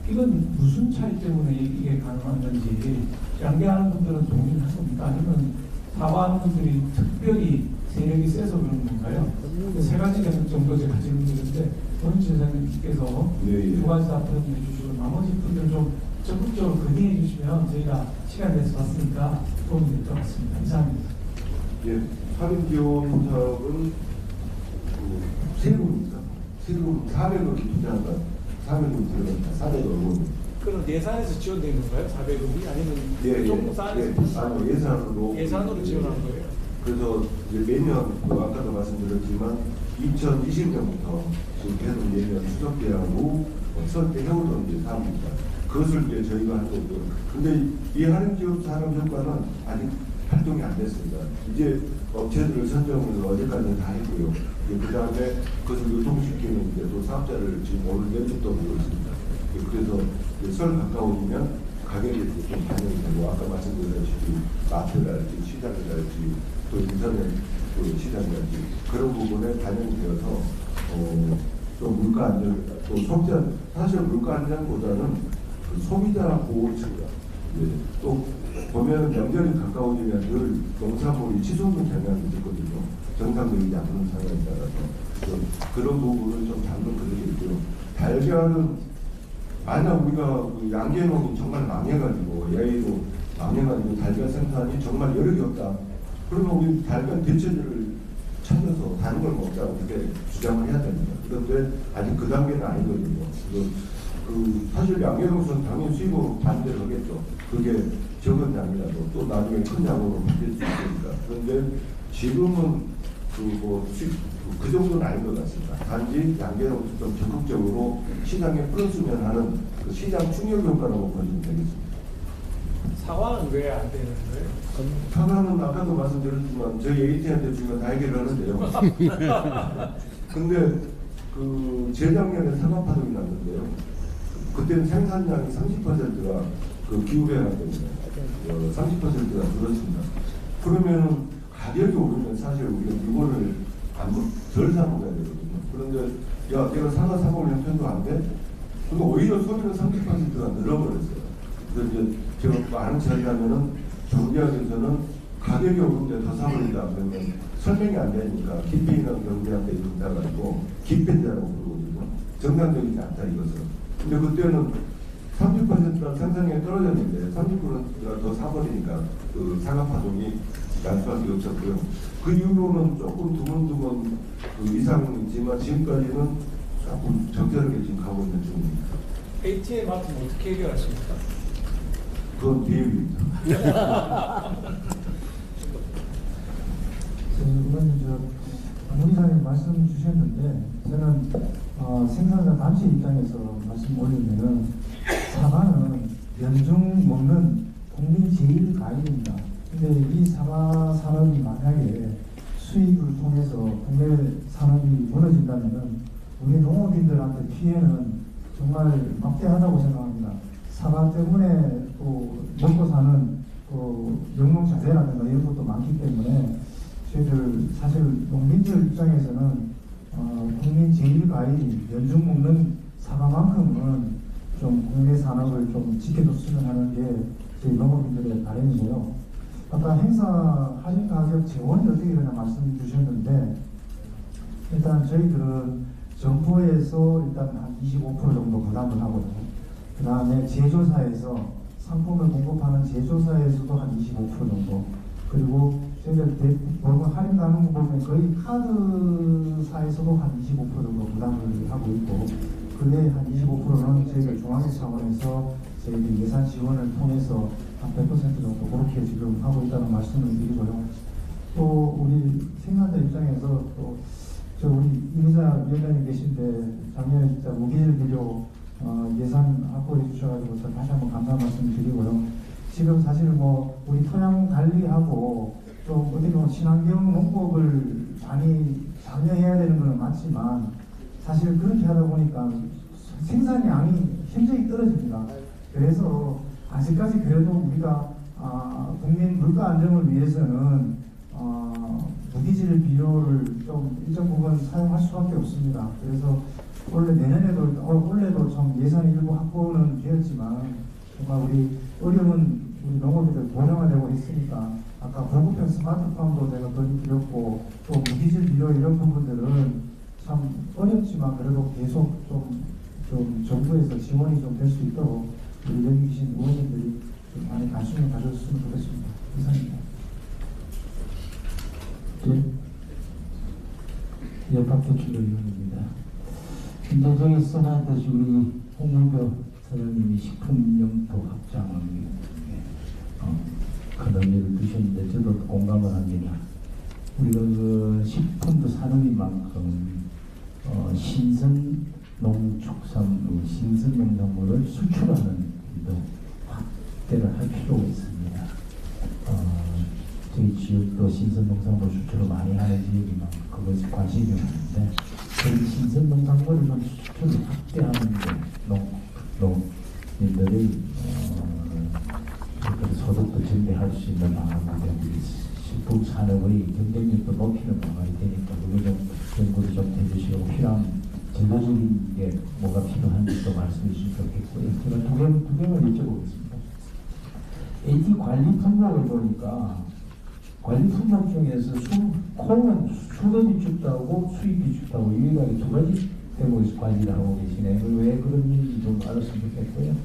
이건 무슨 차이 때문에 이게 가능한 건지 양계하는 분들은 동의를 하십니까? 아니면 사과하는 분들이 특별히 세력이 세서 그런 건가요? 세 가지 정도 제가 질문드렸는데 원희 지사님께서 두 가지 답변해 주시고 나머지 분들 좀 적극적으로 건의해 주시면 저희가 시간 내서 봤으니까 도움이 될 것 같습니다. 이상입니다. 예, 할인 지원 사업은 세금입니다. 세금 400억 투자한다. 400억 들어간다. 400억. 그럼 예산에서 지원된 건가요? 400억이 아니면 아니요, 예산으로 지원하는 거예요? 그래서 이제 매년 아까도 말씀드렸지만 2020년부터 지금 계속 매년 추석때하고 설 때 해오던 이제 사업입니다. 그것을 이제 저희가 한 거고요. 근데 이 할인 지원 사업 효과는 아직 활동이 안 됐습니다. 이제 업체들을 선정해서 어제까지는 다 했고요. 그 다음에 그것을 유통시키는 이제 또 사업자를 지금 오늘 내쫓도 보고 있습니다. 그래서 설 가까워지면 가격이 좀 반영이 되고 아까 말씀드렸다시피 마트랄지 시장이랄지 또 인터넷 시장이랄지 그런 부분에 반영이 되어서 또 물가 안정, 또 사실 물가 안정보다는 그 소비자 보호 측면, 예. 또 보면 명절이 가까워지면 늘 농산물이 치솟는 경향이 있거든요. 정상적이지 않은 상황에 따라서 그런 부분을 좀 담는 그들이 있고요. 달걀은 만약 우리가 그 양계농이 정말 망해가지고 예의로 망해가지고 달걀 생산이 정말 여력이 없다. 그러면 우리 달걀 대체제를 찾아서 다른 걸 먹자고 그렇게 주장을 해야 됩니다. 그런데 아직 그 단계는 아니거든요. 사실 양계농은 당연히 수입으로 반대를 하겠죠. 그게 적은 양이라도 또 나중에 큰 양으로 바뀔 수 있으니까. 그런데 지금은 그 정도는 아닌 것 같습니다. 단지 양계농을 좀 적극적으로 시장에 풀었으면 하는 그 시장 충격 효과라고 보시면 되겠습니다. 사과는 왜 안 되는 거예요? 사과는 아까도 말씀드렸지만 저희 AT한테 주면 다 해결하는데요. 근데 재작년에 사과 파동이 났는데요. 그때는 생산량이 30%가 그 기후변화 때문에 30%가 줄었습니다. 그러면 가격이 오르면 사실 우리가 물건을 덜 사 먹어야 되거든요. 그런데 내가 사과 사 먹으면 편도 안 돼? 근데 오히려 소비는 30%가 늘어버렸어요. 그래서 이제 제가 많은 처리하면은 정비학에서는 가격이 오른데 더 사버린다 그러면 설명이 안 되니까 깊이 있는 경비한테 이른다가지고 깊이라고 부르거든요. 정상적이지 않다 이것은. 근데 그때는 30%가 생산량이 떨어졌는데 30%가 더 사버리니까 그 사과 파동이 날 수밖에 없었고요. 그 이후로는 조금 두근두근 이상이지만 지금까지는 조금 적절하게 지금 가고 있는 중입니다. ATM 맡으면 어떻게 해결하십니까? 그건 비밀입니다. 이건 문의사님 말씀 주셨는데 저는 생산자 단체 입장에서 말씀 올리면은 사과는 연중 먹는 국민 제일 과일입니다. 근데 이 사과 산업이 만약에 수입을 통해서 국내 산업이 무너진다면은 우리 농업인들한테 피해는 정말 막대하다고 생각합니다. 사과 때문에 또 먹고 사는 영농 자재라든가 이런 것도 많기 때문에 저희들 사실 농민들 입장에서는 국민 제일 과일이 연중 먹는 사과만큼은 좀 국내 산업을 좀 지켜줬으면 하는 게 저희 농업인들의 바람이고요. 아까 행사 할인 가격 재원이 어떻게 되나 말씀 주셨는데 일단 저희들은 정부에서 일단 한 25% 정도 부담을 하고요. 그 다음에 제조사에서 상품을 공급하는 제조사에서도 한 25% 정도. 그리고 저희들 대부분 할인 나누는 거 보면 거의 카드사에서도 한 25% 정도 부담을 하고 있고, 그 외에 한 25%는 저희가 중앙회 차원에서 저희들 예산 지원을 통해서 한 100% 정도 그렇게 지금 하고 있다는 말씀을 드리고요. 또 우리 생산자 입장에서 또 저 우리 이미자 위원장님 계신데 작년에 진짜 무기질 비료 예산 확보해 주셔가지고 다시 한번 감사 말씀 드리고요. 지금 사실 우리 토양 관리하고 좀 어떻게 보면 친환경 농법을 많이 장려해야 되는 건 맞지만 사실 그렇게 하다 보니까 생산량이 현저히 떨어집니다. 그래서 아직까지 그래도 우리가 국민 물가 안정을 위해서는 무기질 비료를 좀 일정 부분 사용할 수밖에 없습니다. 그래서 원래 올해도 좀 예산이 일부 확보는 되었지만 정말 우리 어려운 우리 농업인들 고령화되고 있으니까 아까 보급형 스마트팜도 제가 드렸고 또 무기질 비료 이런 부분들은 참 어렵지만 그래도 계속 좀 정부에서 지원이 좀 될 수 있도록 우리 여기 계신 의원님들이 좀 많이 관심을 가졌으면 좋겠습니다. 이상입니다. 박덕길 의원입니다. 근데 저기 써놨듯이 우리 홍문표 사장님이 식품영토 확장을 그런 일을 두셨는데 저도 공감을 합니다. 우리가 그 식품도 산업인 만큼 신선 농축산물, 신선 농산물을 수출하는 일도 확대를 할 필요가 있습니다. 저희 지역도 신선 농산물 수출을 많이 하는 지역이면 그것이 관심이 많은데 그 신선 농산물을 좀 수출을 확대하는 게 농민들의 소득도 증대할 수 있는 방안이 되고 식품 산업의 경쟁력도 높이는 방안이 되니까 그거 좀 연구를 좀 해주시고 필요한 제도적인 게 뭐가 필요한지 또 말씀해 주시면 좋겠고요. 제가 두 개만 여쭤보겠습니다. AT 관리 품목을 보니까 관리 품목 중에서 콩은 수급이 춥다고 수입이 춥다고 유일하게 두 가지 대목에서 관리를 하고 계시네요. 왜 그런 일인지 좀 알았으면 좋겠고요.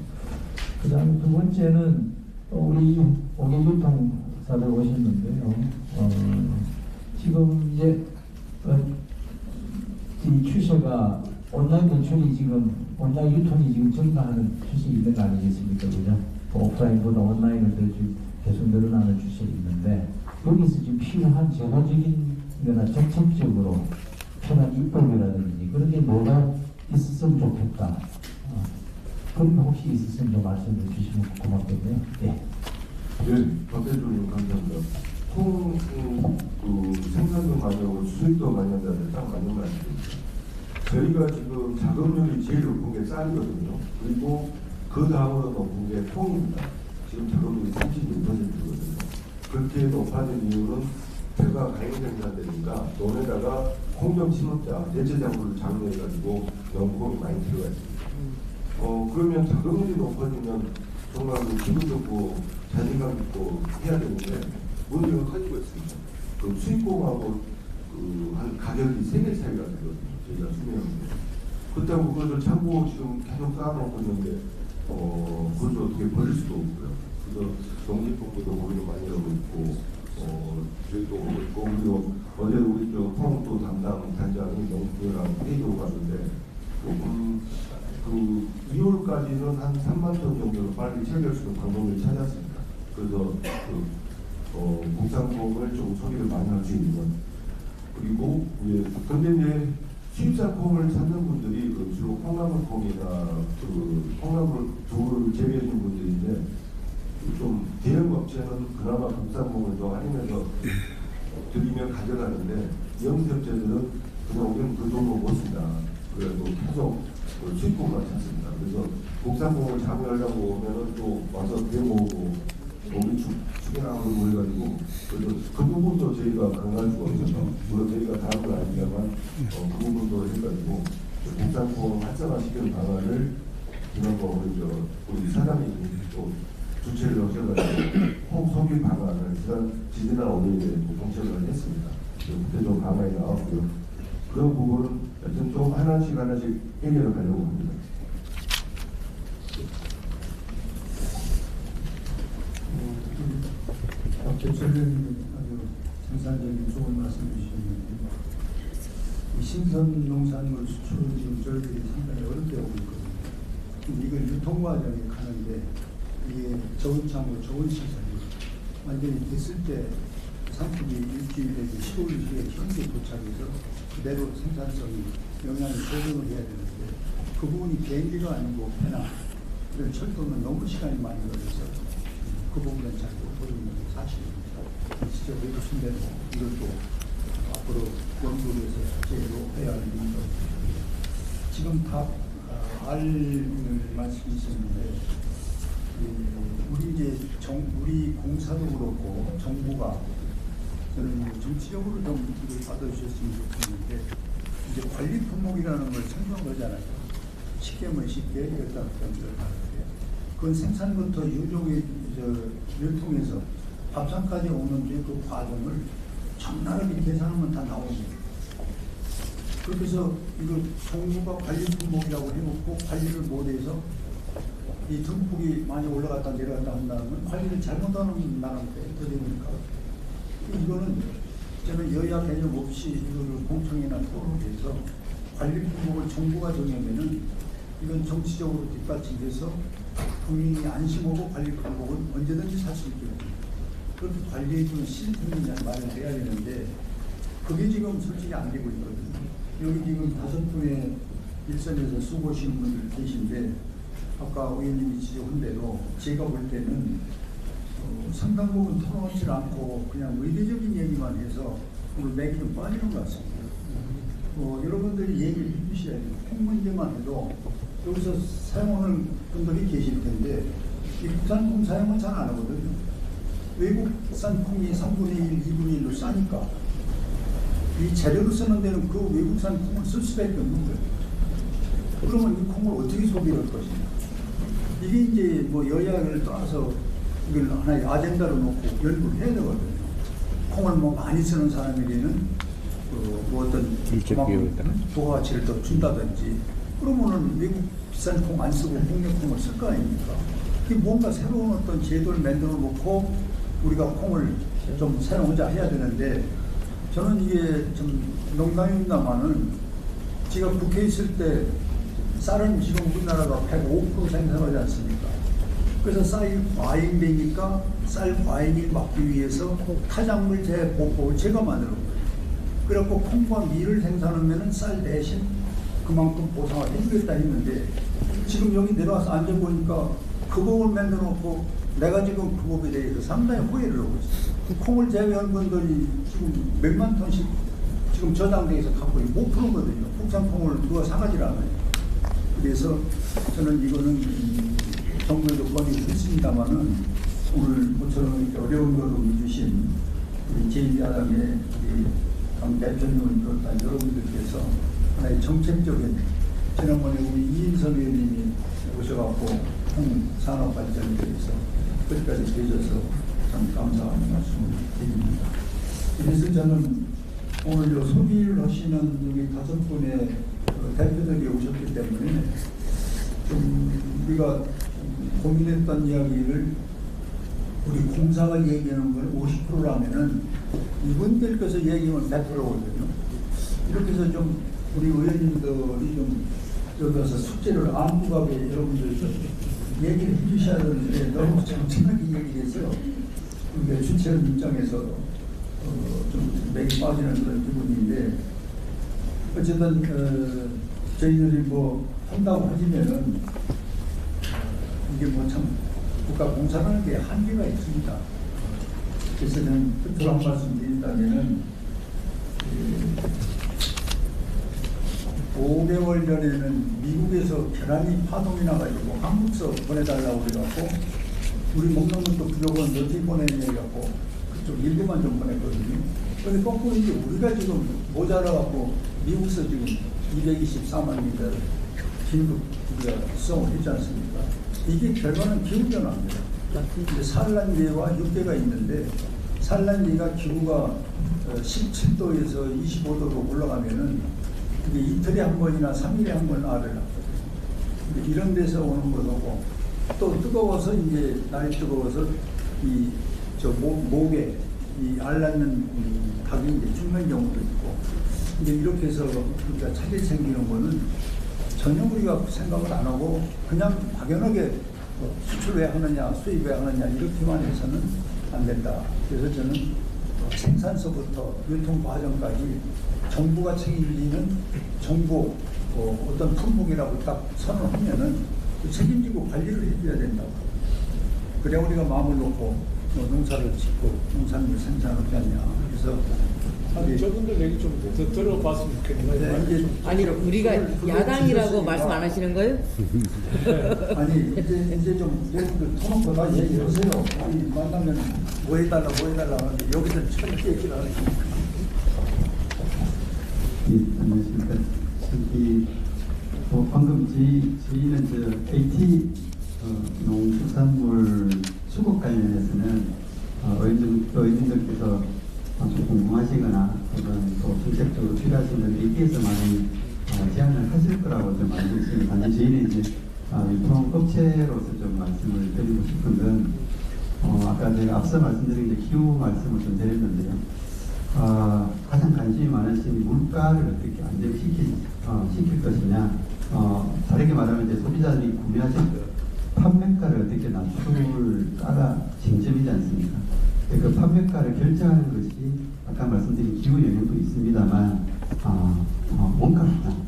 그 다음에 두 번째는 우리 오개유통사들 오셨는데요. 지금 이제 이 추세가 온라인 매출이 지금 온라인 유통이 지금 증가하는 추세가 있는 거 아니겠습니까? 그죠? 오프라인보다 온라인을 더 계속 늘어나는 추세가 있는데 여기서 지금 필요한 제도적인 거나 정책적으로 필요한 입법이라든지 그런 게 뭐가 있었으면 좋겠다. 그런 게 혹시 있었으면 좀 말씀해 주시면 고맙겠네요. 예. 네, 박대주님 감사합니다. 콩 생산도 많이 하고 수입도 많이 한다는 딱 맞는 말씀입니다. 저희가 지금 작업률이 제일 높은 게 쌀이거든요. 그리고 그 다음으로 높은 게 콩입니다. 지금 작업률이 36%거든요. 그렇게 높아진 이유는 제가 가용 생산되니까 논에다가 콩 좀 심었자 대체 작물을 장려해가지고 너무 콩이 많이 들어가 있습니다. 그러면 작업률이 높아지면 정말 기분 좋고 자신감 있고 해야 되는데 문제가 커지고 있습니다. 그 수입공하고 한 가격이 3배 차이가 되거든요. 저희가 수명인데. 그렇다고 그것을 참고 지금 계속 쌓아놓고 있는데 그것을 어떻게 버릴 수도 없고요. 그래서 농지통부도 거기를 많이 하고 있고 저희도 하고 있고 그리고 어제 우리 콩도 담당 단장이 농부랑 회의도 갔는데 그 2월까지는 한 3만 톤 정도로 빨리 체결할 수 있는 방법을 찾았습니다. 그래서 국산콩을 좀 소비를 많이 할 수 있는 그리고 근데 이제 수입산 콩을 찾는 분들이 주로 콩나물 콩이나 콩나물 두를 재배하시는 분들인데 좀 대형 업체는 그나마 국산 콩을 더 할인해서 드리면 가져가는데 영세업체들은 그냥 우리는 그 정도 못 쓴다. 그래도 계속 수입콩만 찾습니다. 그래서 국산콩을 장려하려고 오면은 또 와서 대모으고 몸이 축이나고 해가지고 그래서 그 부분도 저희가 강조할 수가 없어서 물론 저희가 다 한 건 아니지만 그 부분도 해가지고 국산콩 활성화시키는 방안을 지난번 우리 사장님이 또 주최를 하셔가지고 콩 소비 방안을 지난 5일에 공천을 했습니다. 그때 좀 가만히 나왔고요. 그런 부분은 여튼 좀 하나씩 해결을 하려고 합니다. 박재철님 아주 생산적인 좋은 말씀 주셨는데 신선 농산물 수출은 지금 저희들이 상당히 어렵게 오고 있거든요. 이걸 유통 과정에 가는데 이게 좋은 참고 좋은 시설이 완전히 됐을 때 상품이 일주일에 15일에 현재 도착해서 그대로 생산성이 영양이 보존을 해야 되는데 그 부분이 비행기가 아니고 배나 이런 철도는 너무 시간이 많이 걸려서 그 부분은 잘 못 보이는 게 사실입니다. 진짜 외국인 대로 이것도 앞으로 연구를 해서 제대로 해야 할 일입니다. 지금 다 말씀이셨는데 우리 이제 우리 공사도 그렇고 정부가 저는 정치적으로 좀 이걸 받아주셨으면 좋겠는데 이제 관리 품목이라는 걸 설명한 거잖아요. 쉽게 여기다 하는데 그건 생산부터 유통에서 밥상까지 오는 그 과정을 적나라하게 계산하면 다 나옵니다. 그렇게 해서 이거 정부가 관리 품목이라고 해놓고 관리를 못해서 이 등폭이 많이 올라갔다 내려갔다 한다면 관리를 잘못하는 나라인데 어떻게 됩니까? 이거는 저는 여야 개념 없이 이거를 공청회나 토론해서 관리 품목을 정부가 정하면은 이건 정치적으로 뒷받침돼서 국민이 안심하고 관리 품목은 언제든지 살 수 있게 됩니다. 그렇게 관리해주는 시스템이 마련돼야 되는데 그게 지금 솔직히 안 되고 있거든요. 여기 지금 5분의 일선에서 수고하시는 분들 계신데 아까 의원님이 지적한 대로 제가 볼 때는 상당 부분 털어놓지 않고 그냥 의대적인 얘기만 해서 오늘 맥이 좀 빠지는 것 같습니다. 여러분들이 얘기를 해주셔야 돼요. 콩 문제만 해도 여기서 사용하는 분들이 계실 텐데 이 국산콩 사용은 잘 안 하거든요. 외국산 콩이 3분의 1, 2분의 1로 싸니까 이 재료로 쓰는 데는 그 외국산 콩을 쓸 수밖에 없는 거예요. 그러면 이 콩을 어떻게 소비할 것이냐. 이게 이제 뭐 여야를 떠나서 이걸 하나의 아젠다로 놓고 연구를 해야 되거든요. 콩을 뭐 많이 쓰는 사람에게는 뭐 어떤 부가가치를 더 준다든지, 그러면은 외국 비싼 콩 안 쓰고 국내 콩을 쓸 거 아닙니까? 이게 뭔가 새로운 어떤 제도를 만들어 놓고 우리가 콩을 좀 사용하자 해야 되는데, 저는 이게 좀 농담입니다만은 제가 국회에 있을 때 쌀은 지금 우리나라가 105% 생산하지 않습니까? 그래서 쌀 과잉되니까 쌀 과잉을 막기 위해서 타작물 재보호를 제가 만들어 거예요. 그래갖고 콩과 밀을 생산하면 쌀 대신 그만큼 보상을 해주겠다 했는데, 지금 여기 내려와서 앉아보니까 그 법을 만들어 놓고 내가 지금 그 법에 대해서 상당히 후회를 하고 있어요. 콩을 제외한 분들이 지금 몇만 톤씩 지금 저장돼서 갖고 못 푸는거든요. 국산 콩을 누가 사가질 않아요. 그래서 저는 이거는 정부에도 권유를 했습니다만은 오늘 모처럼 이렇게 어려운 걸음 주신 우리 제1야당의 당 대표님을 비롯한 여러분들께서 하나의 정책적인, 지난번에 우리 이인선 의원님이 오셔갖고 콩 산업 발전에 대해서 끝까지 계셔서 참 감사하는 말씀을 드립니다. 그래서 저는 오늘 소비를 하시는 여기 5분의 대표들이 오셨기 때문에 좀 우리가 고민했던 이야기를, 우리 공사가 얘기하는 건 50%라면은 이분들께서 얘기하면 100%거든요. 이렇게 해서 좀 우리 의원님들이 좀 여기 와서 숙제를 안무가게 여러분들 좀 얘기를 해주셔야 되는데 너무 정확하게 얘기해서 우리가 주최원 입장에서 좀 맥이 빠지는 그런 기분인데, 어쨌든 저희들이 뭐 한다고 하시면은 이게 뭐 참 국가 공사라는 게 한계가 있습니다. 그래서 저는 끝으로 한 말씀 드린다면은 5개월 전에는 미국에서 계란이 파동이 나가지고 한국서 보내달라고 그래갖고 우리 먹는 것도 부족은 어떻게 보내냐 해갖고 그쪽 일부만 좀 보냈거든요. 그런데 거꾸로 이제 우리가 지금 모자라갖고 미국서 지금 224만 리터 긴급 우리가 수송을 했지 않습니까? 이게 결과는 기후변화입니다. 산란계와 육계가 있는데, 산란계가 기후가 17도에서 25도로 올라가면은 이게 이틀에 한 번이나 3일에 한 번 알을 낳거든요. 이런 데서 오는 것하고, 또 뜨거워서 이제 날이 뜨거워서 목에 이 알 낳는 닭이 이제 죽는 경우도 있고, 이제 이렇게 해서 우리가 차질이 생기는 거는 전혀 우리가 생각을 안 하고 그냥 막연하게 수출 왜 하느냐, 수입 왜 하느냐 이렇게만 해서는 안 된다. 그래서 저는 생산서부터 유통 과정까지 정부가 책임지는 정부 어떤 품목이라고 딱 선언하면은 책임지고 관리를 해줘야 된다고. 그래야 우리가 마음을 놓고 농사를 짓고 농산물 생산하지 않냐. 그래서 저분들 얘기 좀 더 들어봤으면 좋겠는데. 아니 우리가 야당이라고 말씀 안 하시는 거예요? 아니 이제 좀 여러분들 터놓고 나 얘기하세요. 아니 만나면 뭐 해달라 하는데 여기서 철저히 얘기를 하니까. 안녕하십니까. 방금 저희는 AT 농수산물 수급 관련해서는 의원님들께서 좀 궁금하시거나 혹은 또 정책적으로 필요하신 분들 AT에서 많이 제안을 하실 거라고 좀 알고 있습니다. 단지 저희는 이제 유통업체로서 좀 말씀을 드리고 싶은 건 아까 제가 앞서 말씀드린 기후 말씀을 좀 드렸는데요. 가장 관심이 많으신 물가를 어떻게 안정시킬 것이냐, 다르게 말하면 이제 소비자들이 구매하실 판매가를 어떻게 낮출까가 쟁점이지 않습니까? 그 판매가를 결정하는 것이 아까 말씀드린 기후 영향도 있습니다만 원가,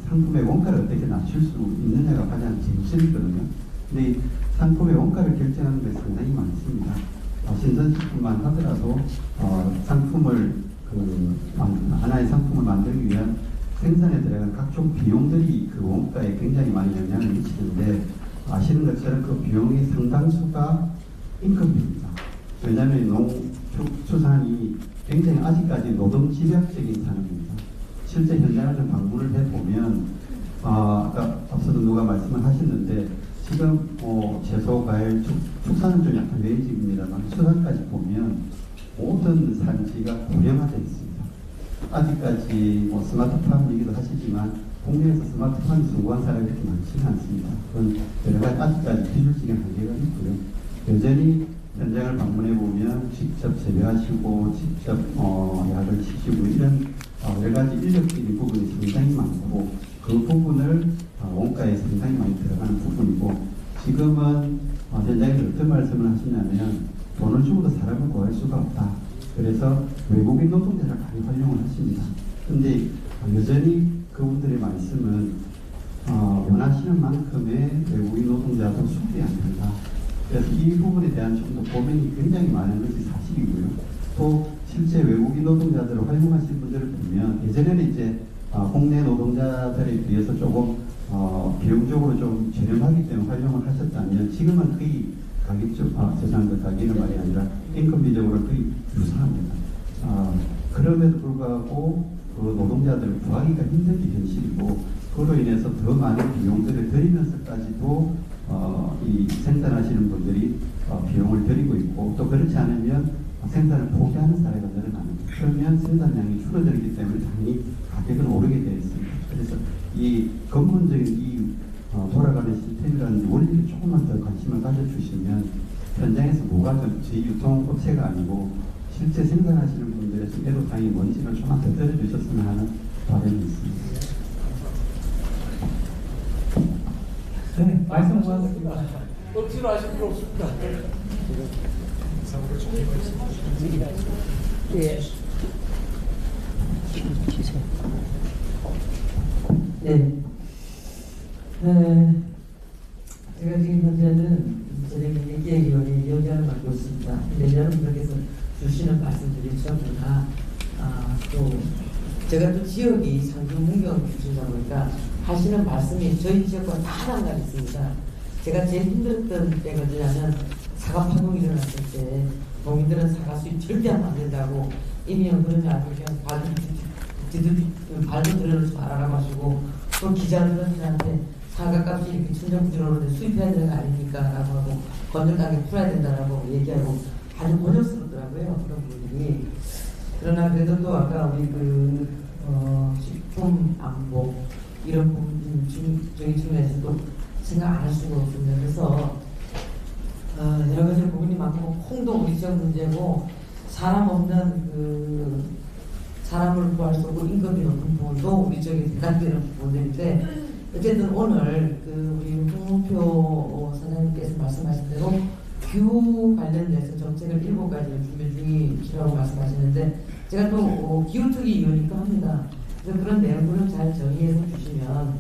상품의 원가를 어떻게 낮출 수 있느냐가 가장 쟁점이거든요. 근데 이 상품의 원가를 결정하는 것이 상당히 많습니다. 신선식품만 하더라도 상품을 하나의 상품을 만들기 위한 생산에 들어간 각종 비용들이 그 원가에 굉장히 많이 영향을 미치는데, 아시는 것처럼 그 비용의 상당수가 임금입니다. 왜냐하면 농축수산이 굉장히 아직까지 노동집약적인 산업입니다. 실제 현장을 좀 방문을 해보면 아까 앞서도 누가 말씀을 하셨는데 지금 채소, 과일, 축산은 좀 약간 외식입니다만 수산까지 보면 모든 산지가 고령화되어 있습니다. 아직까지 스마트팜 얘기도 하시지만 국내에서 스마트팜이 성공한 사람이 그렇게 많지는 않습니다. 그건 여러 가지 아직까지 기술적인 한계가 있고요. 여전히 현장을 방문해 보면 직접 재배하시고 직접 약을 치시고 이런 여러 가지 인력적인 부분이 상당히 많고 그 부분을 원가에 상당히 많이 들어가는 부분이고 지금은 현장에서 어떤 말씀을 하시냐면 돈을 주고도 사람을 구할 수가 없다. 그래서 외국인 노동자를 많이 활용을 하십니다. 그런데 여전히 그분들의 말씀은 원하시는 만큼의 외국인 노동자도 수급이 안 된다. 그래서 이 부분에 대한 좀 더 고민이 굉장히 많은 것이 사실이고요. 또 실제 외국인 노동자들을 활용하시는 분들을 보면 예전에는 이제 국내 노동자들에 비해서 조금 비용적으로 좀 저렴하기 때문에 활용을 하셨다면 지금은 거의 죄송합니다. 가격은 말이 아니라 인건비적으로 거의 유사합니다. 그럼에도 불구하고 그 노동자들을 구하기가 힘든 게 현실이고 그로 인해서 더 많은 비용들을 들이면서까지도 이 생산하시는 분들이 비용을 들이고 있고 또 그렇지 않으면 생산을 포기하는 사례가 늘어납니다. 그러면 생산량이 줄어들기 때문에 당연히 가격은 오르게 되어 있습니다. 그래서 이 근본적인 이 돌아가는 시스템이라는 원리를 조금만 더 관심을 가져주시면 현장에서 뭐가 제 유통업체가 아니고 실제 생산하시는 분들의 애로사항이 뭔지를 조금만 더 들어주셨으면 하는 바람이 있습니다. 네, 말씀 고맙습니다. 억지로 하실 필요 없습니다. 예. 네. 제가 지금 현재는 저녁에 얘기위원회 위원장을 맡고 있습니다. 근데 여러분들께서 주시는 말씀들이 전부 다, 또, 제가 또 지역이 상주 문경 주시다 보니까 하시는 말씀이 저희 지역과 다 상관있습니다. 제가 제일 힘들었던 때가 뭐냐면 사과 파동이 일어났을 때 농민들은 사과 수입 절대 안 된다고 이미영 그러냐 그냥 발도 들여놓지 말아라 마시고 또 기자들은 저한테 사과값이 이렇게 천정부지런한데 수입해야 되는 거 아닙니까? 라고 하고 건전하게 풀어야 된다라고 얘기하고 아주 곤욕스럽더라고요. 그런 분들이. 그러나 그래도 또 아까 우리 식품 안보 이런 부분 저희 측면에서도 생각 안 할 수가 없습니다. 그래서 여러 가지 부분이 많고 콩도 우리 지역 문제고 사람 없는 사람을 구할 수 없고 인건비 높은 부분도 우리 지역에 대단되는 부분들인데 어쨌든 오늘 우리 홍문표 사장님께서 말씀하신 대로 기후 관련돼서 정책을 7가지를 준비 중이라고 말씀하시는데 제가 또 기후특위 위원이기도 합니다. 그래서 그런 내용들을 잘 정리해서 주시면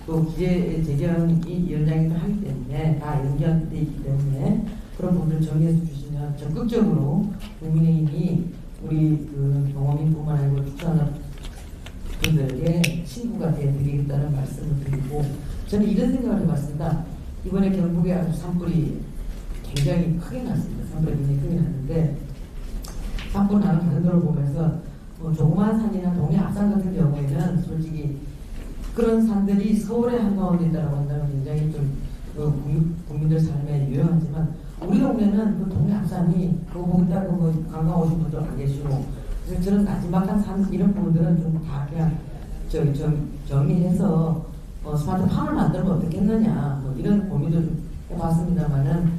또 기재 재경이 위원장이기도 하기 때문에 다 연결되어 있기 때문에 그런 부분을 정리해서 주시면 적극적으로 국민의힘이 우리 농어민뿐만 아니고 축산업 분들에게 친구가 되어드리겠다는 말씀을 드리고 저는 이런 생각을 해봤습니다. 이번에 경북에 아주 산불이 굉장히 크게 났습니다. 산불이 굉장히 크게 났는데 산불 나는 다른 데를 보면서 조그마한 산이나 동해 앞산 같은 경우에는 솔직히 그런 산들이 서울에 한가운데 있다고 한다면 굉장히 좀 국민들 삶에 유용하지만 우리 동네는 그 동해 앞산이 그거 보겠다고 관광 오신 분도 안 계시고 그래서 저는 나지막한 산 이런 부분들은 좀 다 그냥 정리해서 스마트팜을 만들면 어떻겠느냐 이런 고민도 좀 해봤습니다만은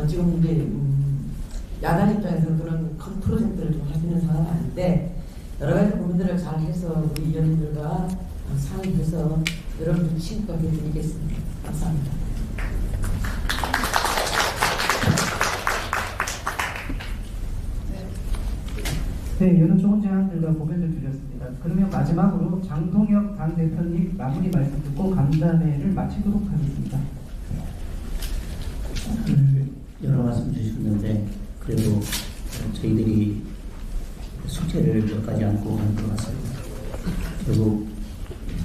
지금 이제 야당 입장에서는 그런 큰 프로젝트를 좀 할 수 있는 상황은 아닌데 여러 가지 고민들을 잘 해서 우리 위원님들과 상의해서 여러분들 친구가 되어드리겠습니다. 감사합니다. 네, 여러 좋은 제안들과 고민을 드렸습니다. 그러면 마지막으로 장동혁 당대표님 마무리 말씀 듣고 간담회를 마치도록 하겠습니다. 여러 말씀 주셨는데 그래도 저희들이 숙제를 몇 가지 안고 간 것 같습니다. 그리고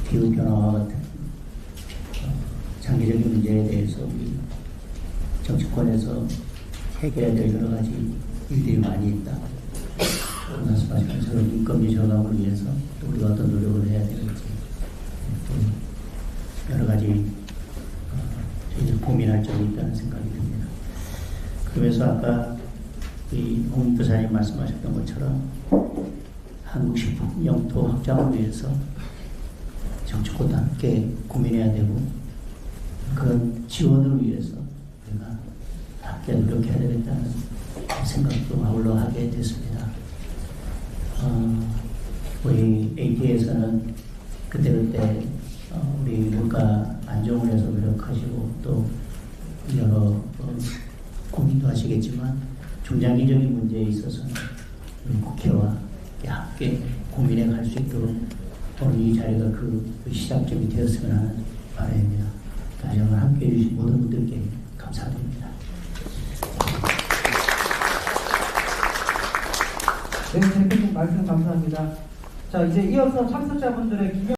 기후변화와 같은 장기적인 문제에 대해서 우리 정치권에서 해결해야 될 여러 가지 일들이 많이 있다. 말씀하신 것처럼 인건비 저감을 위해서 또 우리가 어떤 노력을 해야 되는지 여러 가지 저희들 고민을 그래서 아까 이 홍 부사님 말씀하셨던 것처럼 한국식품 영토 확장을 위해서 정치권도 함께 고민해야 되고 그런 지원을 위해서 우리가 함께 노력해야 되겠다는 생각도 아울러 하게 됐습니다. 우리 AT에서는 그때그때 우리 물가 안정을 위해서 노력하시고 또 여러 고민도 하시겠지만 중장기적인 문제에 있어서는 우리 국회와 함께 고민해 갈 수 있도록 오늘 이 자리가 그 시작점이 되었으면 하는 바람입니다. 다시 한번 함께 해주신 모든 분들께 감사드립니다. 네, 대표님 말씀 감사합니다. 자, 이제 이어서 참석자분들의 기념